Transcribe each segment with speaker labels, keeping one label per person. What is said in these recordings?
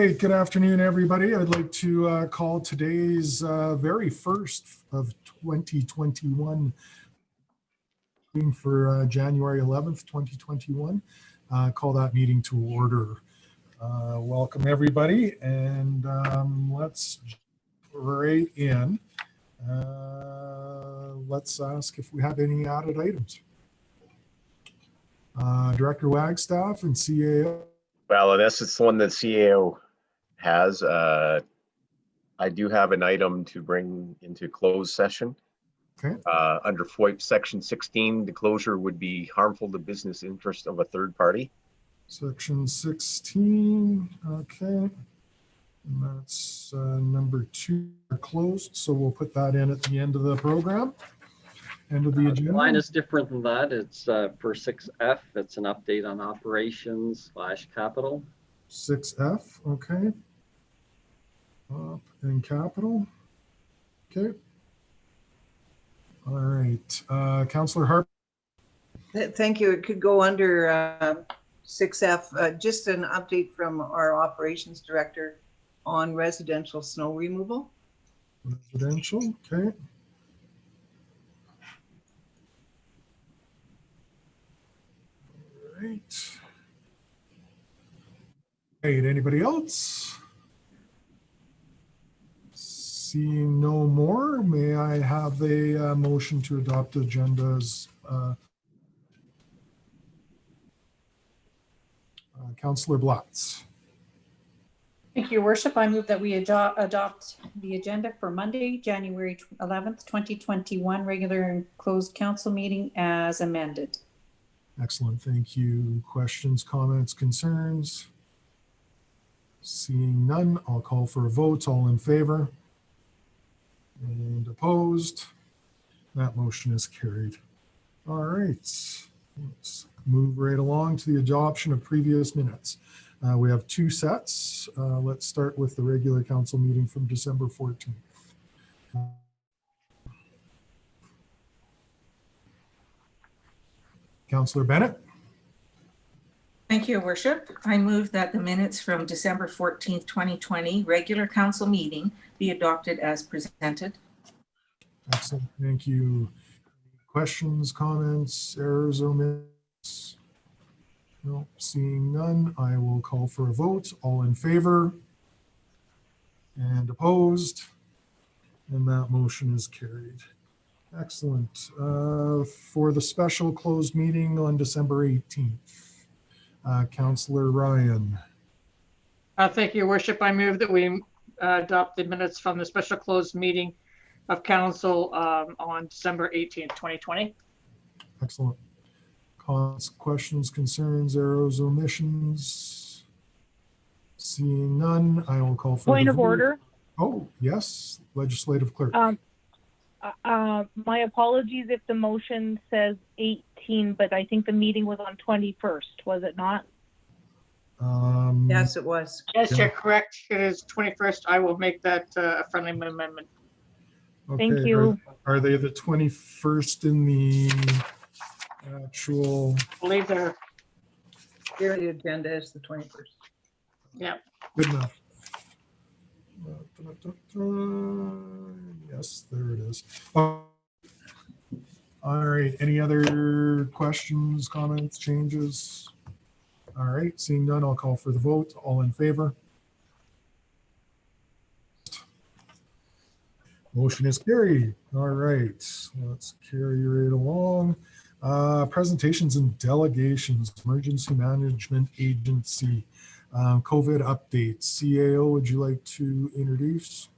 Speaker 1: right, good afternoon, everybody. I'd like to call today's very first of 2021 meeting for January 11th, 2021. Call that meeting to order. Welcome, everybody, and let's jump right in. Let's ask if we have any added items. Director Wagstaff and CAO.
Speaker 2: Well, unless it's the one that CAO has, I do have an item to bring into closed session.
Speaker 1: Okay.
Speaker 2: Under FOIP section 16, the closure would be harmful to business interest of a third party.
Speaker 1: Section 16, okay. And that's number 2 closed, so we'll put that in at the end of the program. End of the agenda.
Speaker 3: Line is different than that. It's for 6F. It's an update on operations / capital.
Speaker 1: 6F, okay. Up and capital. Okay. All right. Councillor Harper.
Speaker 4: Thank you. It could go under 6F. Just an update from our operations director on residential snow removal.
Speaker 1: Residential, okay. All right. Hey, anybody else? Seeing no more, may I have a motion to adopt agendas? Councillor Blatz.
Speaker 5: Thank you, Your Worship. I move that we adopt the agenda for Monday, January 11th, 2021, regular and closed council meeting as amended.
Speaker 1: Excellent, thank you. Questions, comments, concerns? Seeing none, I'll call for a vote. All in favor? And opposed? That motion is carried. All right, let's move right along to the adoption of previous minutes. We have 2 sets. Let's start with the regular council meeting from December 14th. Councillor Bennett.
Speaker 6: Thank you, Your Worship. I move that the minutes from December 14th, 2020 regular council meeting be adopted as presented.
Speaker 1: Excellent, thank you. Questions, comments, errors, omissions? No, seeing none, I will call for a vote. All in favor? And opposed? And that motion is carried. Excellent. For the special closed meeting on December 18th, Councillor Ryan.
Speaker 7: Thank you, Your Worship. I move that we adopt the minutes from the special closed meeting of council on December 18th, 2020.
Speaker 1: Excellent. Comments, questions, concerns, errors, omissions? Seeing none, I will call for
Speaker 8: point of order.
Speaker 1: Oh, yes, legislative clerk.
Speaker 8: My apologies if the motion says 18, but I think the meeting was on 21st, was it not?
Speaker 4: Yes, it was.
Speaker 7: Yes, you're correct. It is 21st. I will make that a friendly amendment.
Speaker 1: Okay.
Speaker 8: Thank you.
Speaker 1: Are they the 21st in the actual?
Speaker 7: I believe they're,
Speaker 4: Here the agenda is the 21st.
Speaker 7: yeah.
Speaker 1: Good enough. Yes, there it is. All right. Any other questions, comments, changes? All right. Seeing none, I'll call for the vote. All in favor? Motion is carried. All right. Let's carry right along. Presentations and delegations, Emergency Management Agency, COVID updates. CAO, would you like to introduce?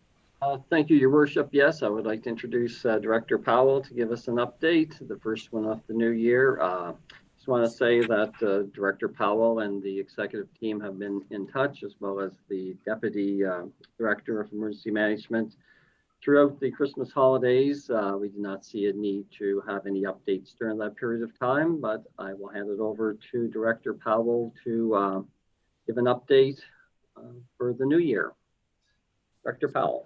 Speaker 3: Thank you, Your Worship. Yes, I would like to introduce Director Powell to give us an update, the first one of the new year. Just want to say that Director Powell and the executive team have been in touch, as well as the Deputy Director of Emergency Management. Throughout the Christmas holidays, we did not see a need to have any updates during that period of time, but I will hand it over to Director Powell to give an update for the new year. Director Powell.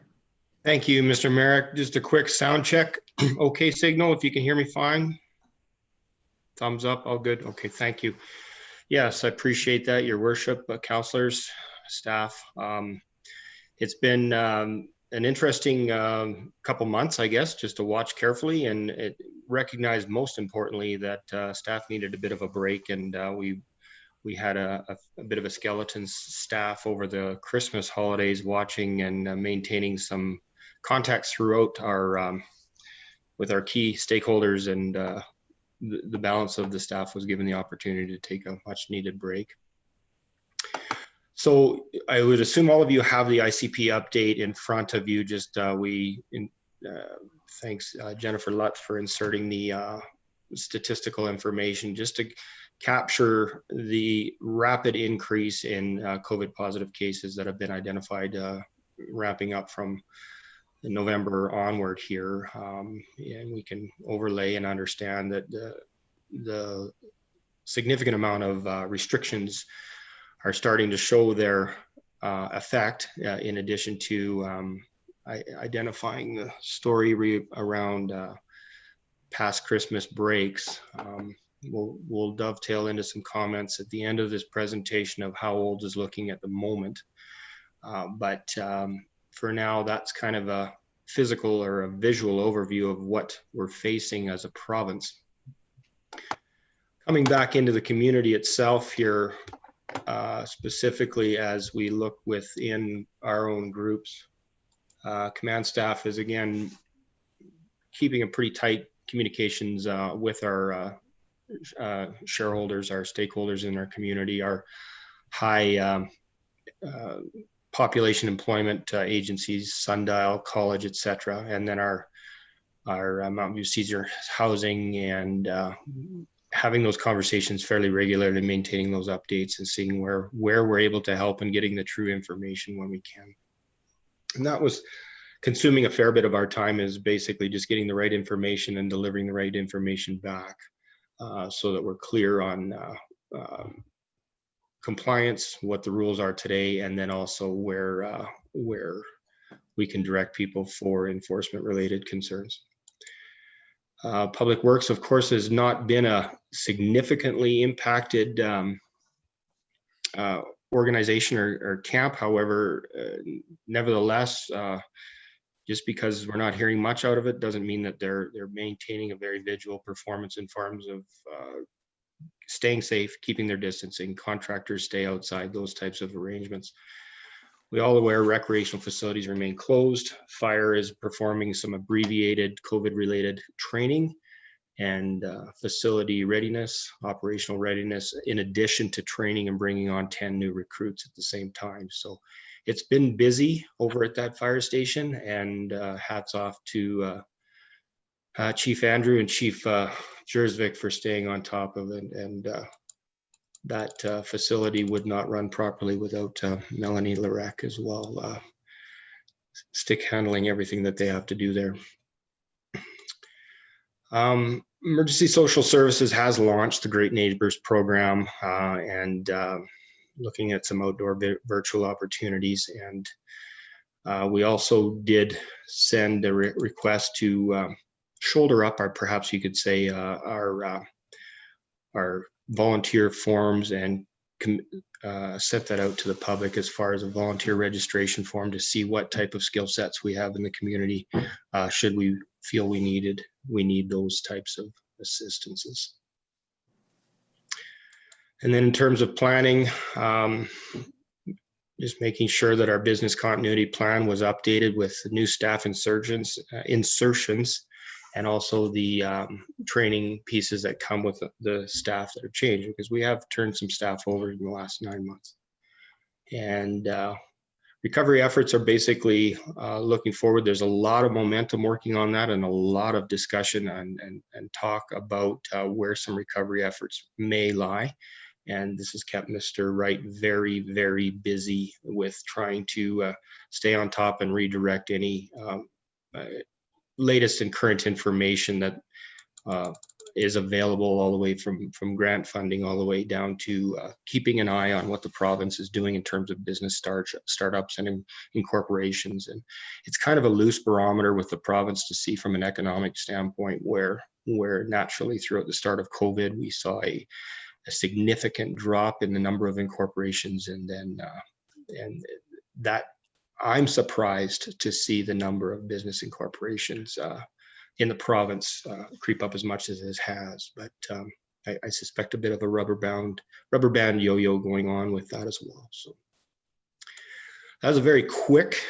Speaker 9: Thank you, Mr. Merrick. Just a quick sound check. Okay, signal, if you can hear me fine. Thumbs up, all good. Okay, thank you. Yes, I appreciate that, Your Worship, councilors. staff. It's been an interesting couple months, I guess, just to watch carefully, and it recognized most importantly that staff needed a bit of a break, and we had a bit of a skeleton staff over the Christmas holidays, watching and maintaining some contacts throughout our with our key stakeholders, and the balance of the staff was given the opportunity to take a much needed break. So I would assume all of you have the ICP update in front of you. Just thanks Jennifer Lutz for inserting the statistical information just to capture the rapid increase in COVID positive cases that have been identified, ramping up from November onward here. And we can overlay and understand that the significant amount of restrictions are starting to show their effect, in addition to identifying the story around past Christmas breaks. We'll dovetail into some comments at the end of this presentation of how old is looking at the moment. But for now, that's kind of a physical or a visual overview of what we're facing as a province. Coming back into the community itself here, specifically as we look within our own groups, command staff is again keeping a pretty tight communications with our shareholders, our stakeholders in our community, our high population employment agencies, Sundial, College, etc., and then our Mountain View Caesar housing, and having those conversations fairly regularly, maintaining those updates and seeing where we're able to help and getting the true information when we can. And that was consuming a fair bit of our time, is basically just getting the right information and delivering the right information back, so that we're clear on compliance, what the rules are today, and then also where we can direct people for enforcement related concerns. Public Works, of course, has not been a significantly impacted organization or camp. However, nevertheless, just because we're not hearing much out of it doesn't mean that they're maintaining a very vigilant performance in terms of staying safe, keeping their distancing, contractors stay outside, those types of arrangements. We all aware recreational facilities remain closed. Fire is performing some abbreviated COVID-related training and facility readiness, operational readiness, in addition to training and bringing on 10 new recruits at the same time. So it's been busy over at that fire station, and hats off to Chief Andrew and Chief Jersvik for staying on top of it. And that facility would not run properly without Melanie Larek as well, stick handling everything that they have to do there. Emergency Social Services has launched the Great Neighbors program, and looking at some outdoor virtual opportunities. And we also did send a request to shoulder up our, perhaps you could say, our volunteer forms, and set that out to the public as far as a volunteer registration form to see what type of skill sets we have in the community, should we feel we need those types of assistances. And then in terms of planning, just making sure that our business continuity plan was updated with new staff insertions, and also the training pieces that come with the staff that are changed, because we have turned some staff over in the last 9 months. And recovery efforts are basically looking forward. There's a lot of momentum working on that, and a lot of discussion and talk about where some recovery efforts may lie. And this has kept Mr. Wright very, very busy with trying to stay on top and redirect any latest and current information that is available, all the way from grant funding all the way down to keeping an eye on what the province is doing in terms of business startups and incorporations. And it's kind of a loose barometer with the province to see from an economic standpoint where naturally throughout the start of COVID, we saw a significant drop in the number of incorporations, and then and that I'm surprised to see the number of business incorporations in the province creep up as much as it has. But I suspect a bit of a rubber band yo-yo going on with that as well. So that was a very quick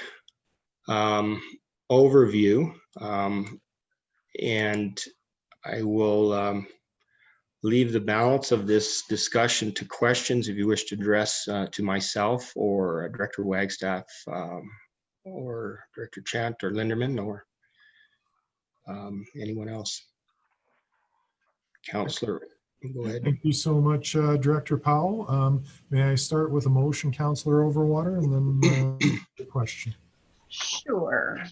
Speaker 9: overview, and I will leave the balance of this discussion to questions if you wish to address to myself or Director Wagstaff or Director Chant or Linderman or anyone else. Councillor, go ahead.
Speaker 1: Thank you so much, Director Powell. May I start with a motion, Councillor Overwater, and then the question?
Speaker 4: Sure.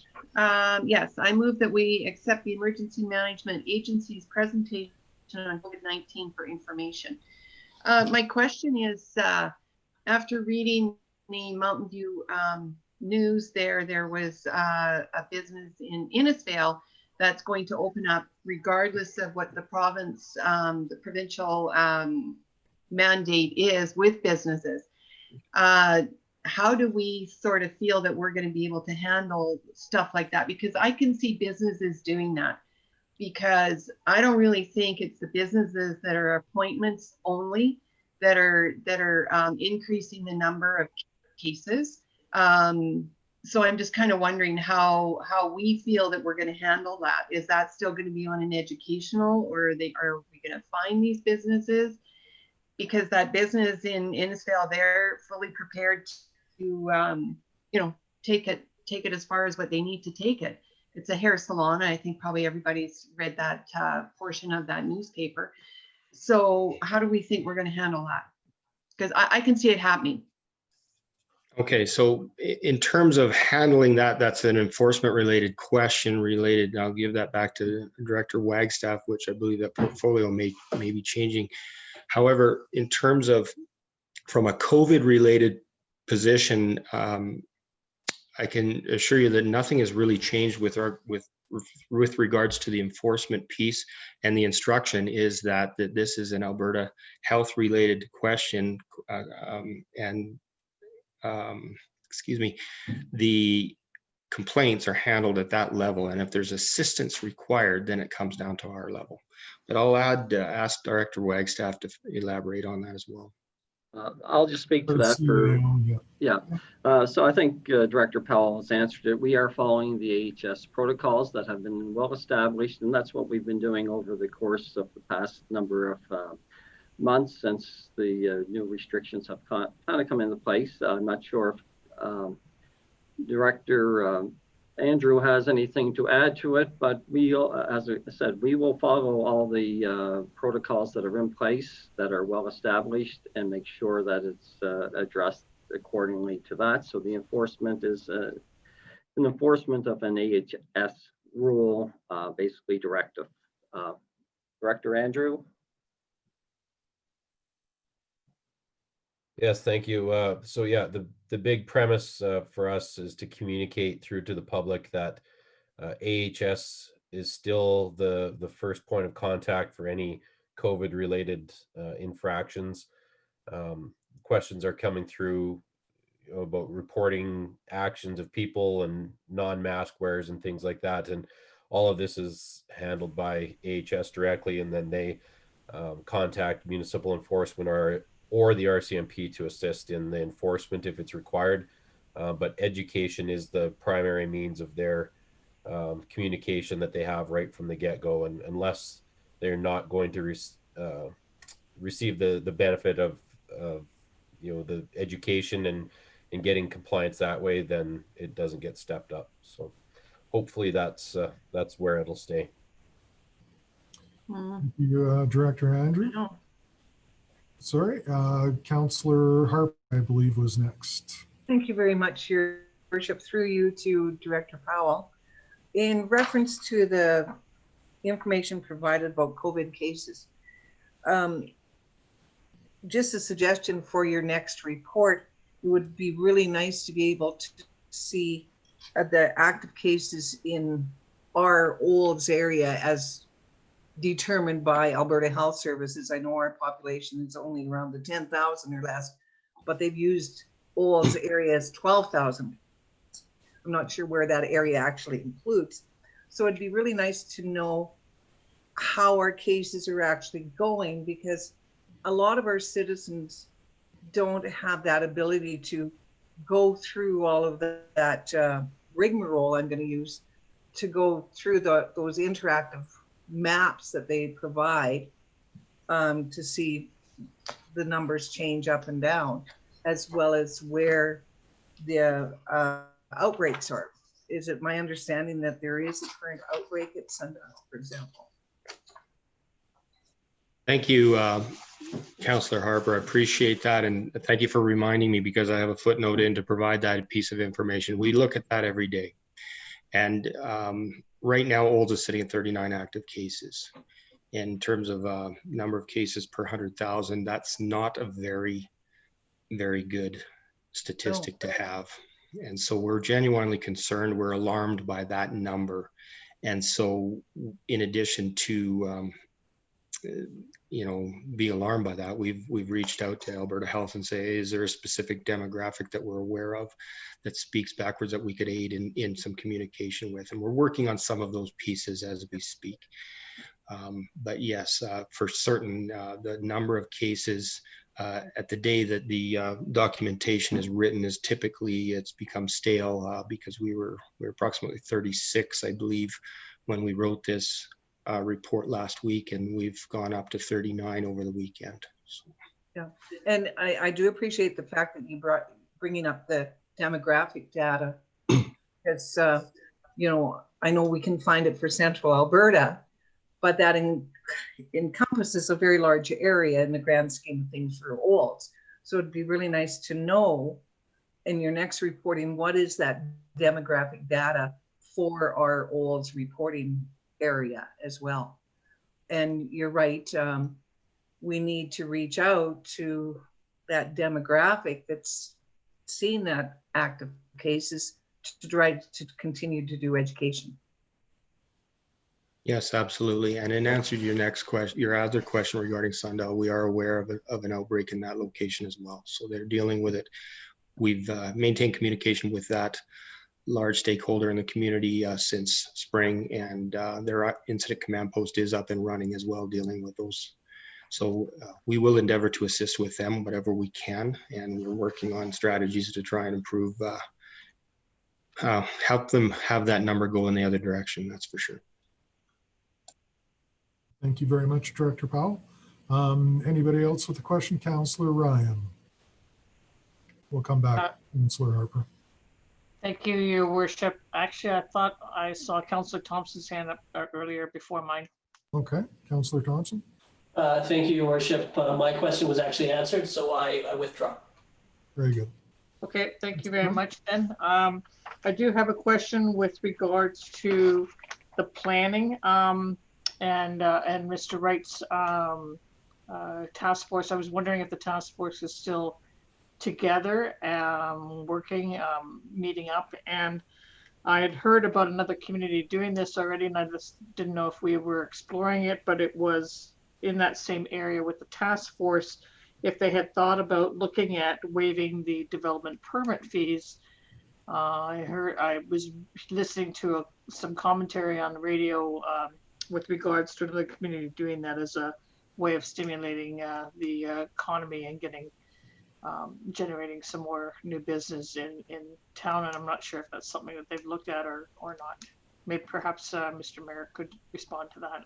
Speaker 4: Yes, I move that we accept the Emergency Management Agency's presentation on COVID-19 for information. My question is, after reading the Mountain View news there was a business in Innisfail that's going to open up regardless of what the province, the provincial mandate is with businesses. How do we sort of feel that we're going to be able to handle stuff like that? Because I can see businesses doing that, because I don't really think it's the businesses that are appointments only that are increasing the number of cases. So I'm just kind of wondering how we feel that we're going to handle that. Is that still going to be on an educational, or are we going to find these businesses? Because that business in Innisfail, they're fully prepared to, take it as far as what they need to take it. It's a hair salon. I think probably everybody's read that portion of that newspaper. So how do we think we're going to handle that? Because I can see it happening.
Speaker 9: Okay, so in terms of handling that, that's an enforcement related question related. I'll give that back to Director Wagstaff, which I believe that portfolio may be changing. However, in terms of from a COVID related position, I can assure you that nothing has really changed with regards to the enforcement piece, and the instruction is that this is an Alberta health related question, the complaints are handled at that level, and if there's assistance required, then it comes down to our level. But I'll ask Director Wagstaff to elaborate on that as well.
Speaker 3: I'll just speak to that for, so I think Director Powell has answered it. We are following the AHS protocols that have been well established, and that's what we've been doing over the course of the past number of months since the new restrictions have kind of come into place. I'm not sure if Director Andrew has anything to add to it, but as I said, we will follow all the protocols that are in place that are well established and make sure that it's addressed accordingly to that. So the enforcement is an enforcement of an AHS rule, basically directive. Director Andrew?
Speaker 10: Yes, thank you. So yeah, the big premise for us is to communicate through to the public that AHS is still the first point of contact for any COVID related infractions. Questions are coming through about reporting actions of people and non-mask wearers and things like that. And all of this is handled by AHS directly, and then they contact municipal enforcement or the RCMP to assist in the enforcement if it's required. But education is the primary means of their communication that they have right from the get-go. And unless they're not going to receive the benefit of the education and getting compliance that way, then it doesn't get stepped up. So hopefully that's where it'll stay.
Speaker 1: Thank you, Director Andrew. Sorry, Councillor Harper, I believe, was next.
Speaker 4: Thank you very much, Your Worship, through you to Director Powell. In reference to the information provided about COVID cases, just a suggestion for your next report, it would be really nice to be able to see the active cases in our Olds area as determined by Alberta Health Services. I know our population is only around the 10,000 or less, but they've used
Speaker 11: Olds area is 12,000. I'm not sure where that area actually includes. So it'd be really nice to know how our cases are actually going, because a lot of our citizens don't have that ability to go through all of that rigmarole I'm going to use to go through those interactive maps that they provide to see the numbers change up and down, as well as where the outbreaks are. Is it my understanding that there is a current outbreak at Sundown, for example?
Speaker 9: Thank you, Councillor Harper. I appreciate that. And thank you for reminding me, because I have a footnote in to provide that piece of information. We look at that every day. And right now, Olds is sitting at 39 active cases. In terms of number of cases per 100,000, that's not a very, very good statistic to have. And so we're genuinely concerned. We're alarmed by that number. And so in addition to be alarmed by that, we've reached out to Alberta Health and say, is there a specific demographic that we're aware of that speaks backwards that we could aid in some communication with? And we're working on some of those pieces as we speak. But yes, for certain, the number of cases at the day that the documentation is written is typically, it's become stale because we were approximately 36, I believe, when we wrote this report last week, and we've gone up to 39 over the weekend. So.
Speaker 11: Yeah, and I do appreciate the fact that you bringing up the demographic data, because I know we can find it for Central Alberta, but that encompasses a very large area in the grand scheme of things for Olds. So it'd be really nice to know in your next reporting, what is that demographic data for our Olds reporting area as well. And you're right, we need to reach out to that demographic that's seen that active cases to try to continue to do education.
Speaker 9: Yes, absolutely. And in answer to your next question, your other question regarding Sundial, we are aware of an outbreak in that location as well. So they're dealing with it. We've maintained communication with that large stakeholder in the community since spring, and their incident command post is up and running as well, dealing with those. So we will endeavor to assist with them whatever we can, and we're working on strategies to try and improve, help them have that number go in the other direction, that's for sure.
Speaker 1: Thank you very much, Director Powell. Anybody else with a question? Councillor Ryan. We'll come back, Councillor Harper.
Speaker 7: Thank you, Your Worship. Actually, I thought I saw Councillor Thompson's hand up earlier before mine.
Speaker 1: Okay, Councillor Thompson.
Speaker 12: Thank you, Your Worship. My question was actually answered, so I withdraw.
Speaker 1: Very good.
Speaker 7: Okay, thank you very much then. I do have a question with regards to the planning and Mr. Wright's task force. I was wondering if the task force is still together, working, meeting up, and I had heard about another community doing this already, and I just didn't know if we were exploring it, but it was in that same area with the task force, if they had thought about looking at waiving the development permit fees. I was listening to some commentary on the radio with regards to the community doing that as a way of stimulating the economy and getting generating some more new business in town, and I'm not sure if that's something that they've looked at or not. Maybe perhaps Mr. Mayor could respond to that.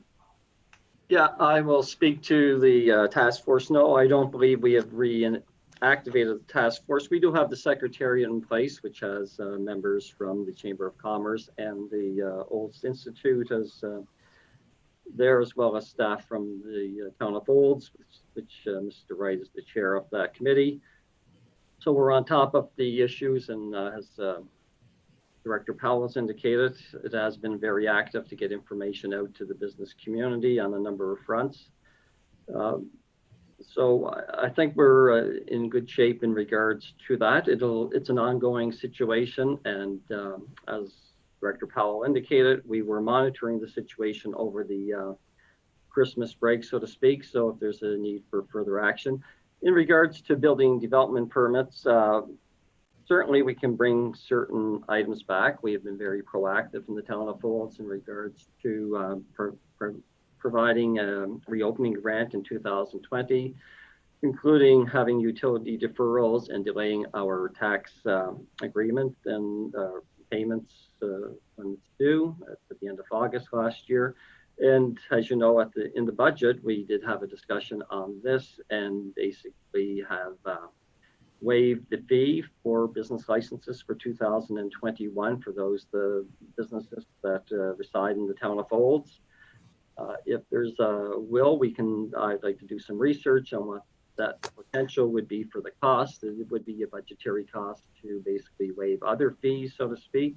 Speaker 3: Yeah, I will speak to the task force. No, I don't believe we have reactivated the task force. We do have the secretariat in place, which has members from the Chamber of Commerce and the Olds Institute as there, as well as staff from the town of Olds, which Mr. Wright is the chair of that committee. So we're on top of the issues, and as Director Powell has indicated, it has been very active to get information out to the business community on a number of fronts. So I think we're in good shape in regards to that. It's an ongoing situation, and as Director Powell indicated, we were monitoring the situation over the Christmas break, so to speak. So if there's a need for further action. In regards to building development permits, certainly we can bring certain items back. We have been very proactive in the town of Olds in regards to providing a reopening grant in 2020, including having utility deferrals and delaying our tax agreement and payments when it's due at the end of August last year. And as you know, in the budget, we did have a discussion on this and basically have waived the fee for business licenses for 2021 for the businesses that reside in the town of Olds. If there's a will, I'd like to do some research on what that potential would be for the cost. It would be a budgetary cost to basically waive other fees, so to speak.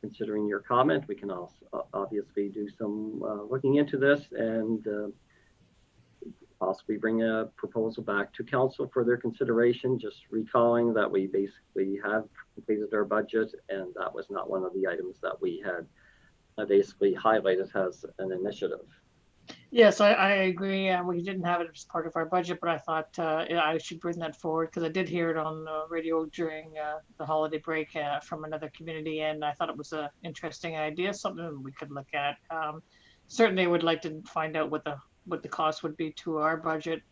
Speaker 3: Considering your comment, we can also obviously do some looking into this and possibly bring a proposal back to council for their consideration, just recalling that we basically have completed our budget and that was not one of the items that we had basically highlighted as an initiative.
Speaker 7: Yes, I agree. We didn't have it as part of our budget, but I thought I should bring that forward because I did hear it on radio during the holiday break from another community, and I thought it was an interesting idea, something we could look at. Certainly would like to find out what the cost would be to our budget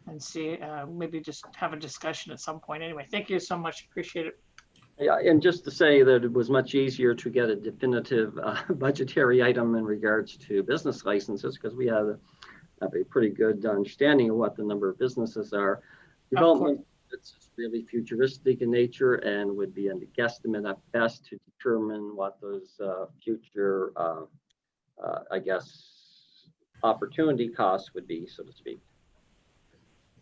Speaker 7: and see, maybe just have a discussion at some point. Anyway, thank you so much. Appreciate it.
Speaker 3: Yeah, and just to say that it was much easier to get a definitive budgetary item in regards to business licenses because we have a pretty good understanding of what the number of businesses are. Development, it's really futuristic in nature and would be a guesstimate at best to determine what those future, I guess, opportunity costs would be, so to speak.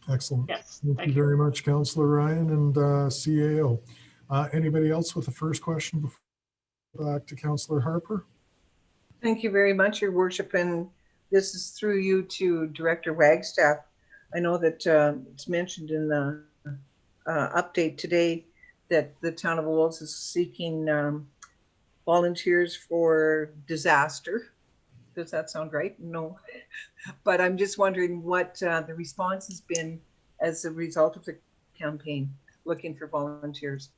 Speaker 1: Excellent.
Speaker 7: Yes,
Speaker 1: Thank you very much, Councillor Ryan and CAO. Anybody else with the first question before back to Councillor Harper?
Speaker 11: Thank you very much, Your Worship. And this is through you to Director Wagstaff. I know that it's mentioned in the update today that the town of Olds is seeking volunteers for disaster. Does that sound right? No. But I'm just wondering what the response has been as a result of the campaign, looking for volunteers.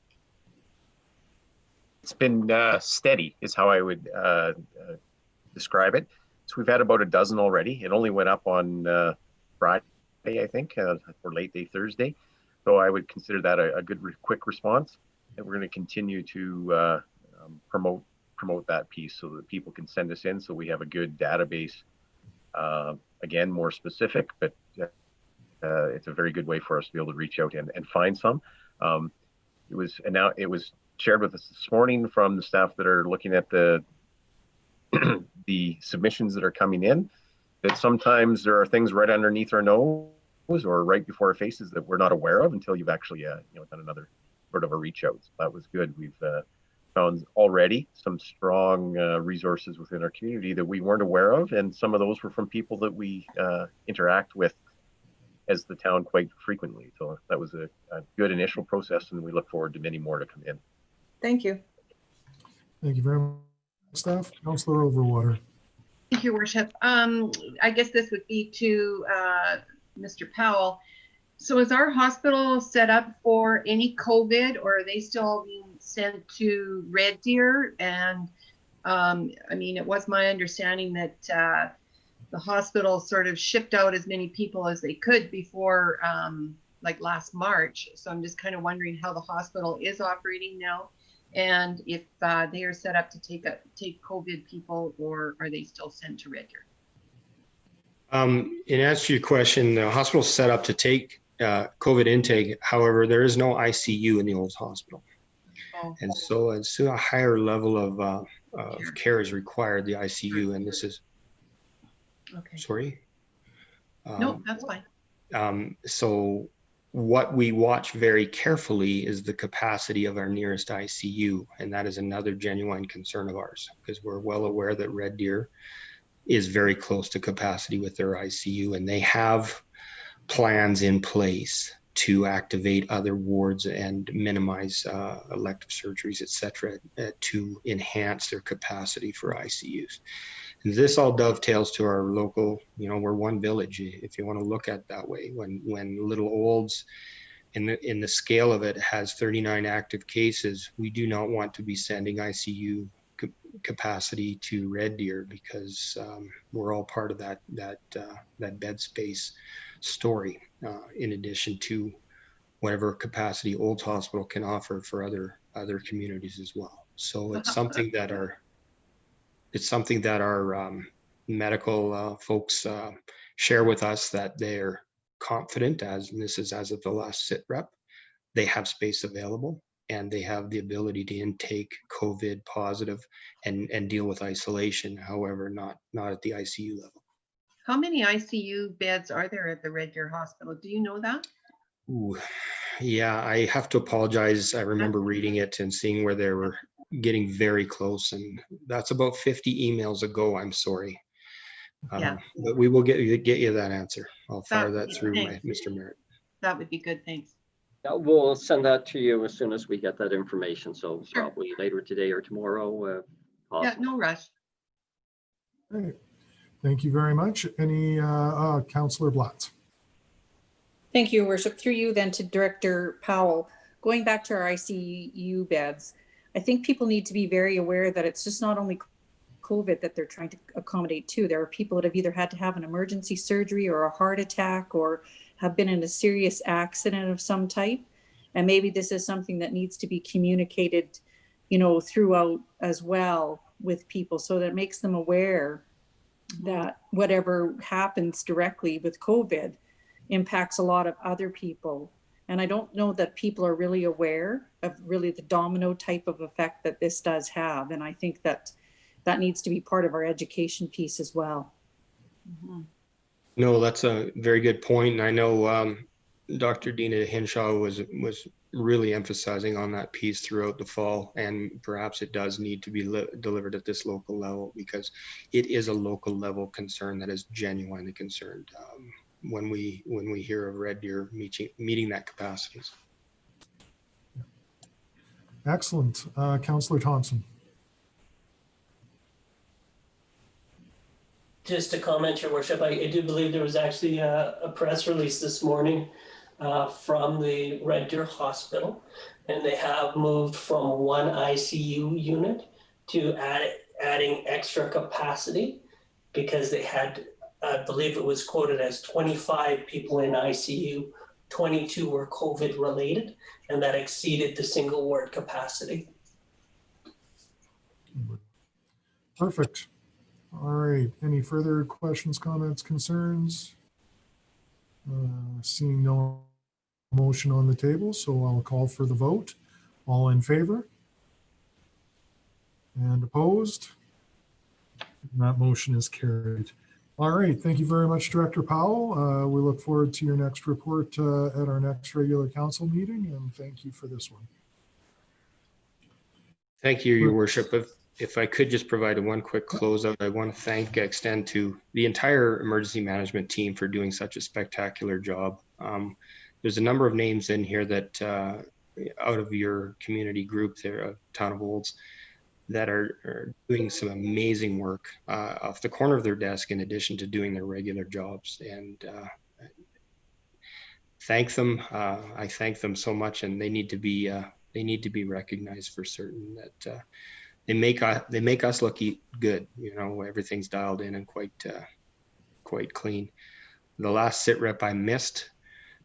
Speaker 2: It's been steady is how I would describe it. So we've had about a dozen already. It only went up on Friday, I think, or late day Thursday. So I would consider that a good quick response. And we're going to continue to promote that piece so that people can send us in so we have a good database. Again, more specific, but it's a very good way for us to be able to reach out and find some. It was shared with us this morning from the staff that are looking at the the submissions that are coming in, that sometimes there are things right underneath our nose or right before our faces that we're not aware of until you've actually done another sort of a reach out. So that was good. We've found already some strong resources within our community that we weren't aware of, and some of those were from people that we interact with as the town quite frequently. So that was a good initial process, and we look forward to many more to come in.
Speaker 11: Thank you.
Speaker 1: Thank you very much, staff. Councillor Overwater.
Speaker 4: Thank you, Worship. I guess this would be to Mr. Powell. So is our hospital set up for any COVID, or are they still being sent to Red Deer? And I mean, it was my understanding that the hospital sort of shipped out as many people as they could before like last March. So I'm just kind of wondering how the hospital is operating now, and if they are set up to take COVID people, or are they still sent to Red Deer?
Speaker 9: In answer to your question, the hospital is set up to take COVID intake. However, there is no ICU in the Olds Hospital.
Speaker 4: Oh.
Speaker 9: And so it's a higher level of care is required, the ICU, and this is,
Speaker 4: Okay.
Speaker 9: sorry?
Speaker 4: No, that's fine.
Speaker 9: So what we watch very carefully is the capacity of our nearest ICU, and that is another genuine concern of ours, because we're well aware that Red Deer is very close to capacity with their ICU, and they have plans in place to activate other wards and minimize elective surgeries, et cetera, to enhance their capacity for ICUs. And this all dovetails to our local, we're one village, if you want to look at it that way. When Little Olds in the scale of it, has 39 active cases. We do not want to be sending ICU capacity to Red Deer, because we're all part of that bed space story, in addition to whatever capacity Olds Hospital can offer for other communities as well. So it's something that our medical folks share with us, that they're confident, and this is as of the last sit rep, they have space available and they have the ability to intake COVID positive and deal with isolation. However, not at the ICU level.
Speaker 4: How many ICU beds are there at the Red Deer Hospital? Do you know that?
Speaker 9: Ooh, yeah, I have to apologize. I remember reading it and seeing where they were getting very close, and that's about 50 emails ago. I'm sorry.
Speaker 4: Yeah.
Speaker 9: But we will get you that answer. I'll fire
Speaker 4: That would
Speaker 9: that
Speaker 4: be
Speaker 9: through
Speaker 4: thanks.
Speaker 9: Mr. Merritt.
Speaker 4: That would be good, thanks.
Speaker 3: Yeah, we'll send that to you as soon as we get that information. So
Speaker 4: Sure.
Speaker 3: probably later today or tomorrow.
Speaker 4: Yeah,
Speaker 3: Possible.
Speaker 4: no rush.
Speaker 1: All right. Thank you very much. Any, Councillor Blatz?
Speaker 5: Thank you, Your Worship. Through you then to Director Powell. Going back to our ICU beds, I think people need to be very aware that it's just not only COVID that they're trying to accommodate too. There are people that have either had to have an emergency surgery or a heart attack or have been in a serious accident of some type. And maybe this is something that needs to be communicated, throughout as well with people, so that it makes them aware that whatever happens directly with COVID impacts a lot of other people. And I don't know that people are really aware of really the domino type of effect that this does have. And I think that needs to be part of our education piece as well.
Speaker 4: Mm-hmm.
Speaker 9: No, that's a very good point. And I know Dr. Dina Hinshaw was really emphasizing on that piece throughout the fall, and perhaps it does need to be delivered at this local level, because it is a local level concern that is genuinely concerned when we hear of Red Deer meeting that capacity.
Speaker 1: Excellent. Councillor Thompson.
Speaker 12: Just to comment, Your Worship, I do believe there was actually a press release this morning from the Red Deer Hospital, and they have moved from one ICU unit to adding extra capacity, because they had, I believe it was quoted as 25 people in ICU, 22 were COVID related, and that exceeded the single ward capacity.
Speaker 1: Perfect. All right. Any further questions, comments, concerns? Seeing no motion on the table, so I'll call for the vote. All in favor? And opposed? That motion is carried. All right. Thank you very much, Director Powell. We look forward to your next report at our next regular council meeting, and thank you for this one.
Speaker 9: Thank you, Your Worship. If I could just provide one quick closeout, I want to extend to the entire emergency management team for doing such a spectacular job. There's a number of names in here that out of your community group there, Town of Olds, that are doing some amazing work off the corner of their desk, in addition to doing their regular jobs. And thank them. I thank them so much, and they need to be recognized for certain. That they make us look good. Everything's dialed in and quite clean. The last sit rep I missed,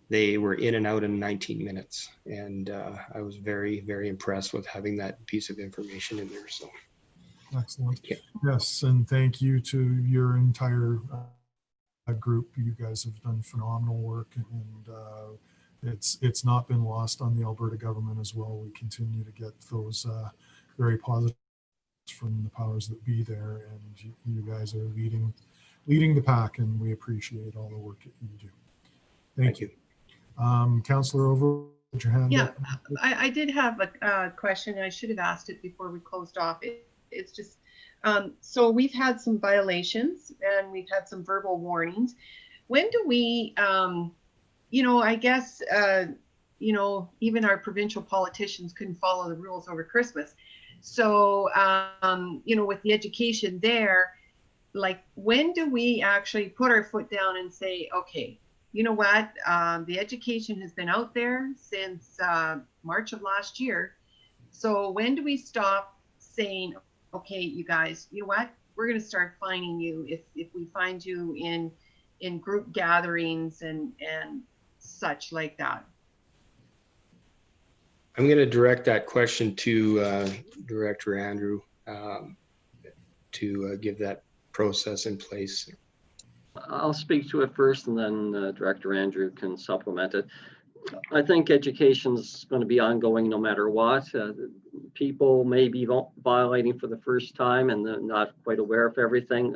Speaker 9: they were in and out in 19 minutes. And I was very, very impressed with having that piece of information in there. So
Speaker 1: excellent.
Speaker 9: Yeah.
Speaker 1: Yes, and thank you to your entire group. You guys have done phenomenal work, and it's not been lost on the Alberta government as well. We continue to get those very positive from the powers that be there, and you guys are leading the pack, and we appreciate all the work that you do. Thank you. Councillor Over, put your hand up.
Speaker 4: I did have a question. I should have asked it before we closed off. It's just, so we've had some violations and we've had some verbal warnings. When do we, I guess, even our provincial politicians couldn't follow the rules over Christmas. So, with the education there, like, when do we actually put our foot down and say, okay, you know what? The education has been out there since March of last year. So when do we stop saying, okay, you guys, you know what? We're going to start fining you if we find you in group gatherings and such like that.
Speaker 9: I'm going to direct that question to Director Andrew to give that process in place.
Speaker 3: I'll speak to it first and then Director Andrew can supplement it. I think education is going to be ongoing no matter what. People may be violating for the first time and they're not quite aware of everything.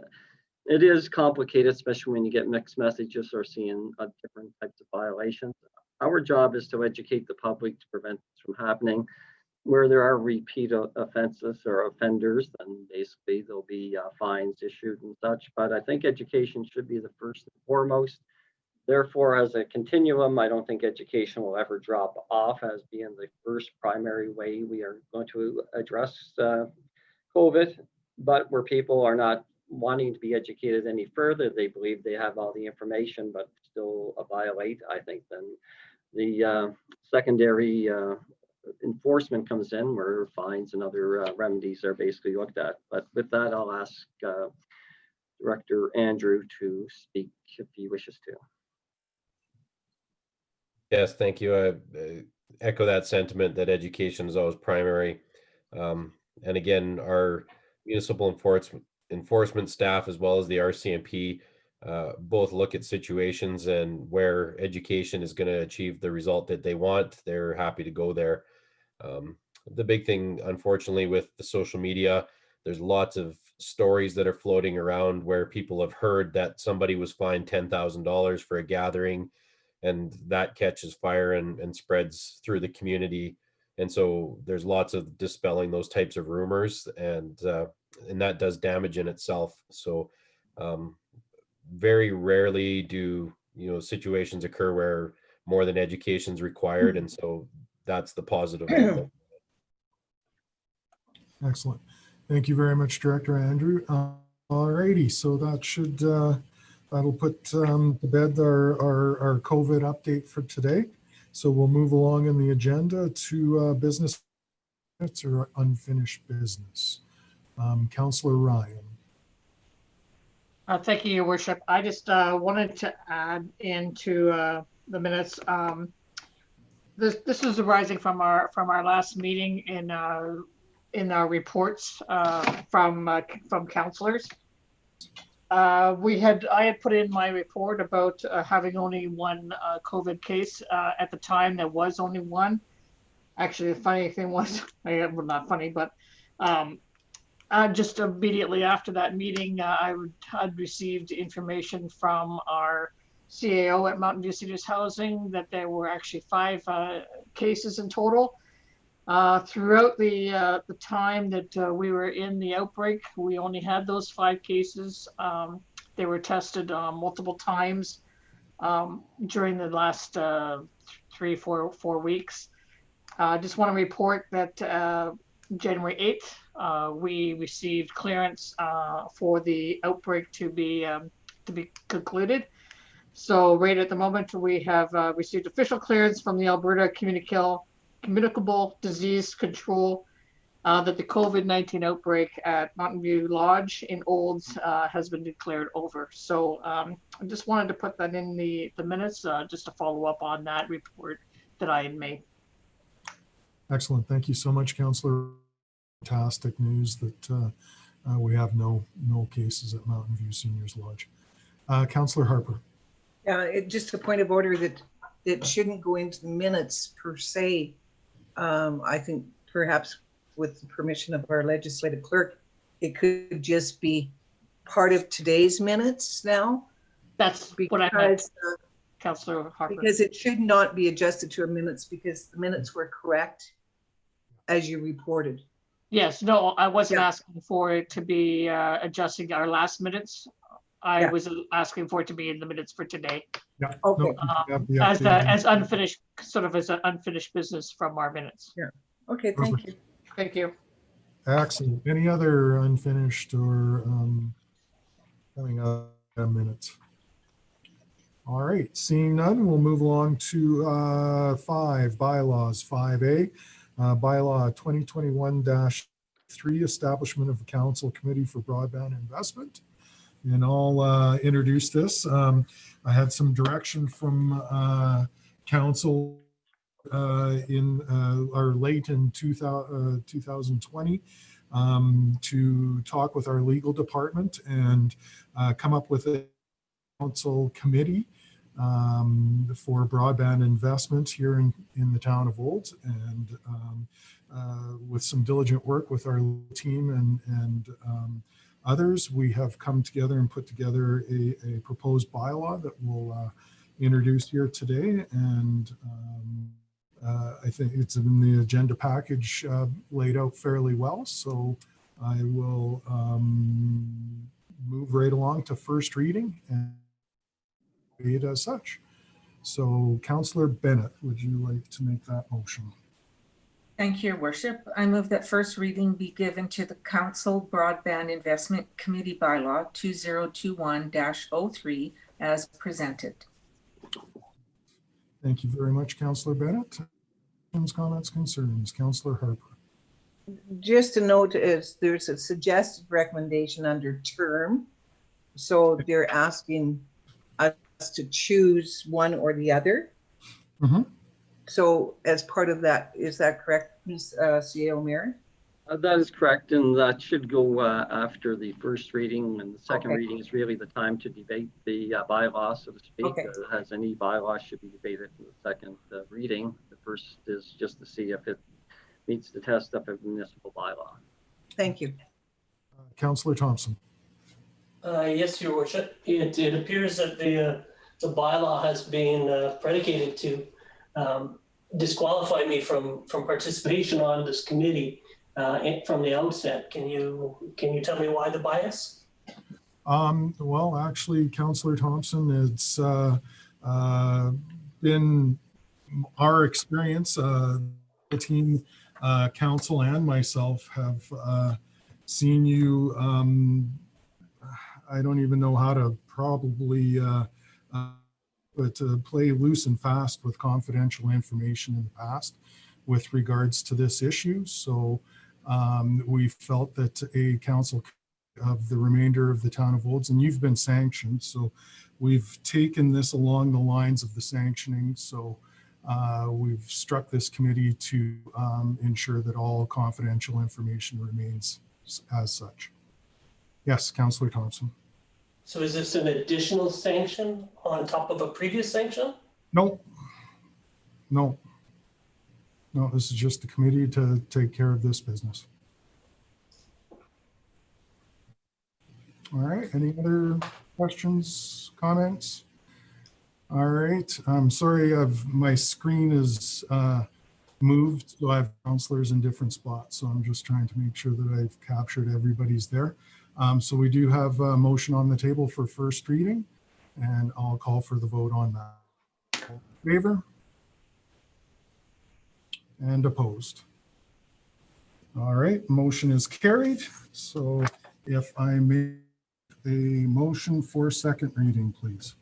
Speaker 3: It is complicated, especially when you get mixed messages or seeing different types of violations. Our job is to educate the public to prevent this from happening. Where there are repeat offenses or offenders, then basically there'll be fines issued and such. But I think education should be the first and foremost. Therefore, as a continuum, I don't think education will ever drop off as being the first primary way we are going to address COVID. But where people are not wanting to be educated any further, they believe they have all the information, but still violate, I think then the secondary enforcement comes in where fines and other remedies are basically looked at. But with that, I'll ask Director Andrew to speak if he wishes to.
Speaker 10: Yes, thank you. I echo that sentiment that education is always primary. And again, our municipal enforcement staff, as well as the RCMP, both look at situations, and where education is going to achieve the result that they want, they're happy to go there. The big thing, unfortunately, with the social media, there's lots of stories that are floating around where people have heard that somebody was fined $10,000 for a gathering, and that catches fire and spreads through the community. And so there's lots of dispelling those types of rumors, and that does damage in itself. So very rarely do situations occur where more than education is required, and so that's the positive outlook.
Speaker 1: Excellent. Thank you very much, Director Andrew. All righty, so that should that'll put to bed our COVID update for today. So we'll move along in the agenda to business or unfinished business. Councillor Ryan.
Speaker 7: Thank you, Your Worship. I just wanted to add into the minutes. This is arising from our last meeting in our reports from councillors. I had put in my report about having only one COVID case. At the time, there was only one. Actually, the funny thing was, well, not funny, but just immediately after that meeting, I'd received information from our CAO at Mountain View Seniors Housing that there were actually 5 cases in total. Throughout the time that we were in the outbreak, we only had those 5 cases. They were tested multiple times during the last 3-4 weeks. I just want to report that January 8th, we received clearance for the outbreak to be concluded. So right at the moment, we have received official clearance from the Alberta Communicable Disease Control that the COVID-19 outbreak at Mountain View Lodge in Olds has been declared over. So I just wanted to put that in the minutes just to follow up on that report that I had made.
Speaker 1: Excellent. Thank you so much, Councillor. Fantastic news that we have no cases at Mountain View Seniors Lodge. Councillor Harper.
Speaker 11: Just a point of order that it shouldn't go into the minutes per se. I think perhaps with the permission of our legislative clerk, it could just be part of today's minutes now.
Speaker 7: That's what I meant, Councillor Harper.
Speaker 11: Because it should not be adjusted to our minutes because the minutes were correct as you reported.
Speaker 7: Yes, no, I wasn't asking for it to be adjusting our last minutes. I was asking for it to be in the minutes for today.
Speaker 1: Yeah.
Speaker 11: Okay.
Speaker 7: As unfinished, sort of as an unfinished business from our minutes.
Speaker 11: Yeah. Okay.
Speaker 1: Perfect.
Speaker 11: Thank you.
Speaker 7: Thank you.
Speaker 1: Excellent. Any other unfinished or coming up minutes? All right, seeing none, we'll move along to 5, bylaws, 5A. Bylaw 2021-3, establishment of a council committee for broadband investment. And I'll introduce this. I had some direction from council late in 2020 to talk with our legal department and come up with a council committee for broadband investment here in the town of Olds, and with some diligent work with our team and others, we have come together and put together a proposed bylaw that we'll introduce here today. And I think it's in the agenda package laid out fairly well. So I will move right along to first reading and read as such. So Councillor Bennett, would you like to make that motion?
Speaker 6: Thank you, Your Worship. I move that first reading be given to the Council Broadband Investment Committee Bylaw 2021-03 as presented.
Speaker 1: Thank you very much, Councillor Bennett. Comments, concerns? Councillor Harper.
Speaker 11: Just a note is there's a suggested recommendation under term. So they're asking us to choose one or the other.
Speaker 1: Mm-hmm.
Speaker 11: So as part of that, is that correct, Ms. CAO Mayor?
Speaker 3: That is correct, and that should go after the first reading, and the second
Speaker 11: Okay.
Speaker 3: reading is really the time to debate the bylaw, so to speak.
Speaker 11: Okay.
Speaker 3: As any bylaw should be debated in the second reading. The first is just to see if it meets the test of a municipal bylaw.
Speaker 11: Thank you.
Speaker 1: Councillor Thompson.
Speaker 12: Yes, Your Worship. It appears that the bylaw has been predicated to disqualify me from participation on this committee from the outset. Can you tell me why the bias?
Speaker 1: Well, actually, Councillor Thompson, it's been our experience. The team, council, and myself have seen you. I don't even know how to probably, but play loose and fast with confidential information in the past with regards to this issue. So we felt that a council of the remainder of the town of Olds, and you've been sanctioned, so we've taken this along the lines of the sanctioning. So we've struck this committee to ensure that all confidential information remains as such. Yes, Councillor Thompson.
Speaker 12: So is this an additional sanction on top of a previous sanction?
Speaker 1: No, this is just the committee to take care of this business. All right, any other questions, comments? All right, I'm sorry, my screen is moved, so I have councillors in different spots, so I'm just trying to make sure that I've captured everybody's there. So we do have a motion on the table for first reading, and I'll call for the vote on that. All in favor? And opposed? All right, motion is carried. So if I make a motion for second reading, please.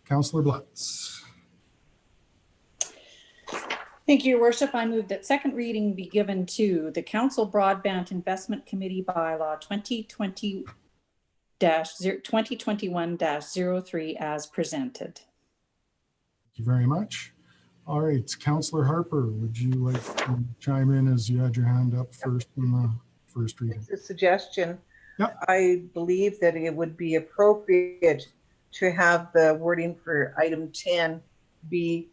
Speaker 1: Councillor Blutz.
Speaker 5: Thank you, Your Worship. I move that second reading be given to the Council Broadband Investment Committee Bylaw 2021-03 as presented.
Speaker 1: Thank you very much. All right, Councillor Harper, would you like to chime in as you had your hand up first in the first reading?
Speaker 11: It's a suggestion.
Speaker 1: Yep.
Speaker 11: I believe that it would be appropriate to have the wording for item 10 be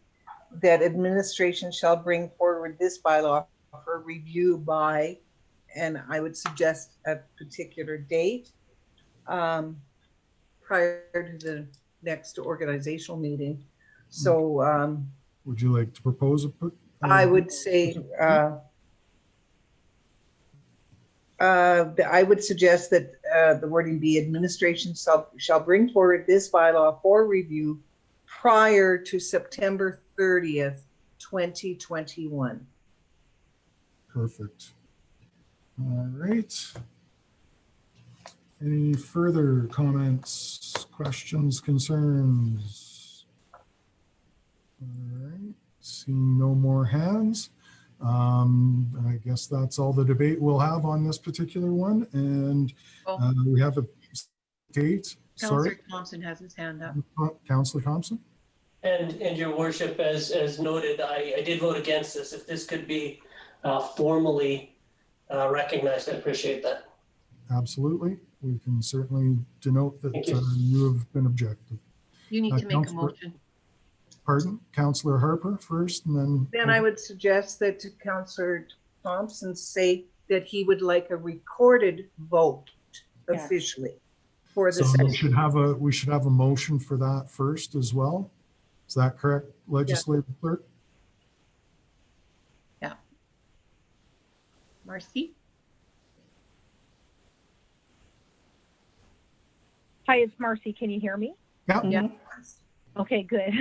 Speaker 11: that administration shall bring forward this bylaw for review by, and I would suggest a particular date prior to the next organizational meeting. So
Speaker 1: would you like to propose a?
Speaker 11: I would say I would suggest that the wording be administration shall bring forward this bylaw for review prior to September 30th, 2021.
Speaker 1: Perfect. All right. Any further comments, questions, concerns? All right, seeing no more hands. I guess that's all the debate we'll have on this particular one. And we have a date.
Speaker 4: Councillor
Speaker 1: Sorry,
Speaker 4: Thompson has his hand up.
Speaker 1: Councillor Thompson.
Speaker 12: And your worship, as noted, I did vote against this. If this could be formally recognized, I appreciate that.
Speaker 1: Absolutely. We can certainly denote that
Speaker 12: Thank you.
Speaker 1: you have been objective.
Speaker 4: You need to make a
Speaker 1: Councillor-
Speaker 4: motion.
Speaker 1: Pardon? Councillor Harper first and then.
Speaker 11: Then I would suggest that Councillor Thompson say that he would like a recorded vote
Speaker 5: Yes.
Speaker 11: officially for the
Speaker 1: So
Speaker 11: session.
Speaker 1: we should have a motion for that first as well. Is that correct, legislative clerk?
Speaker 4: Marcy?
Speaker 8: Hi, it's Marcy. Can you hear me?
Speaker 1: Yeah.
Speaker 11: Yeah.
Speaker 8: Okay, good.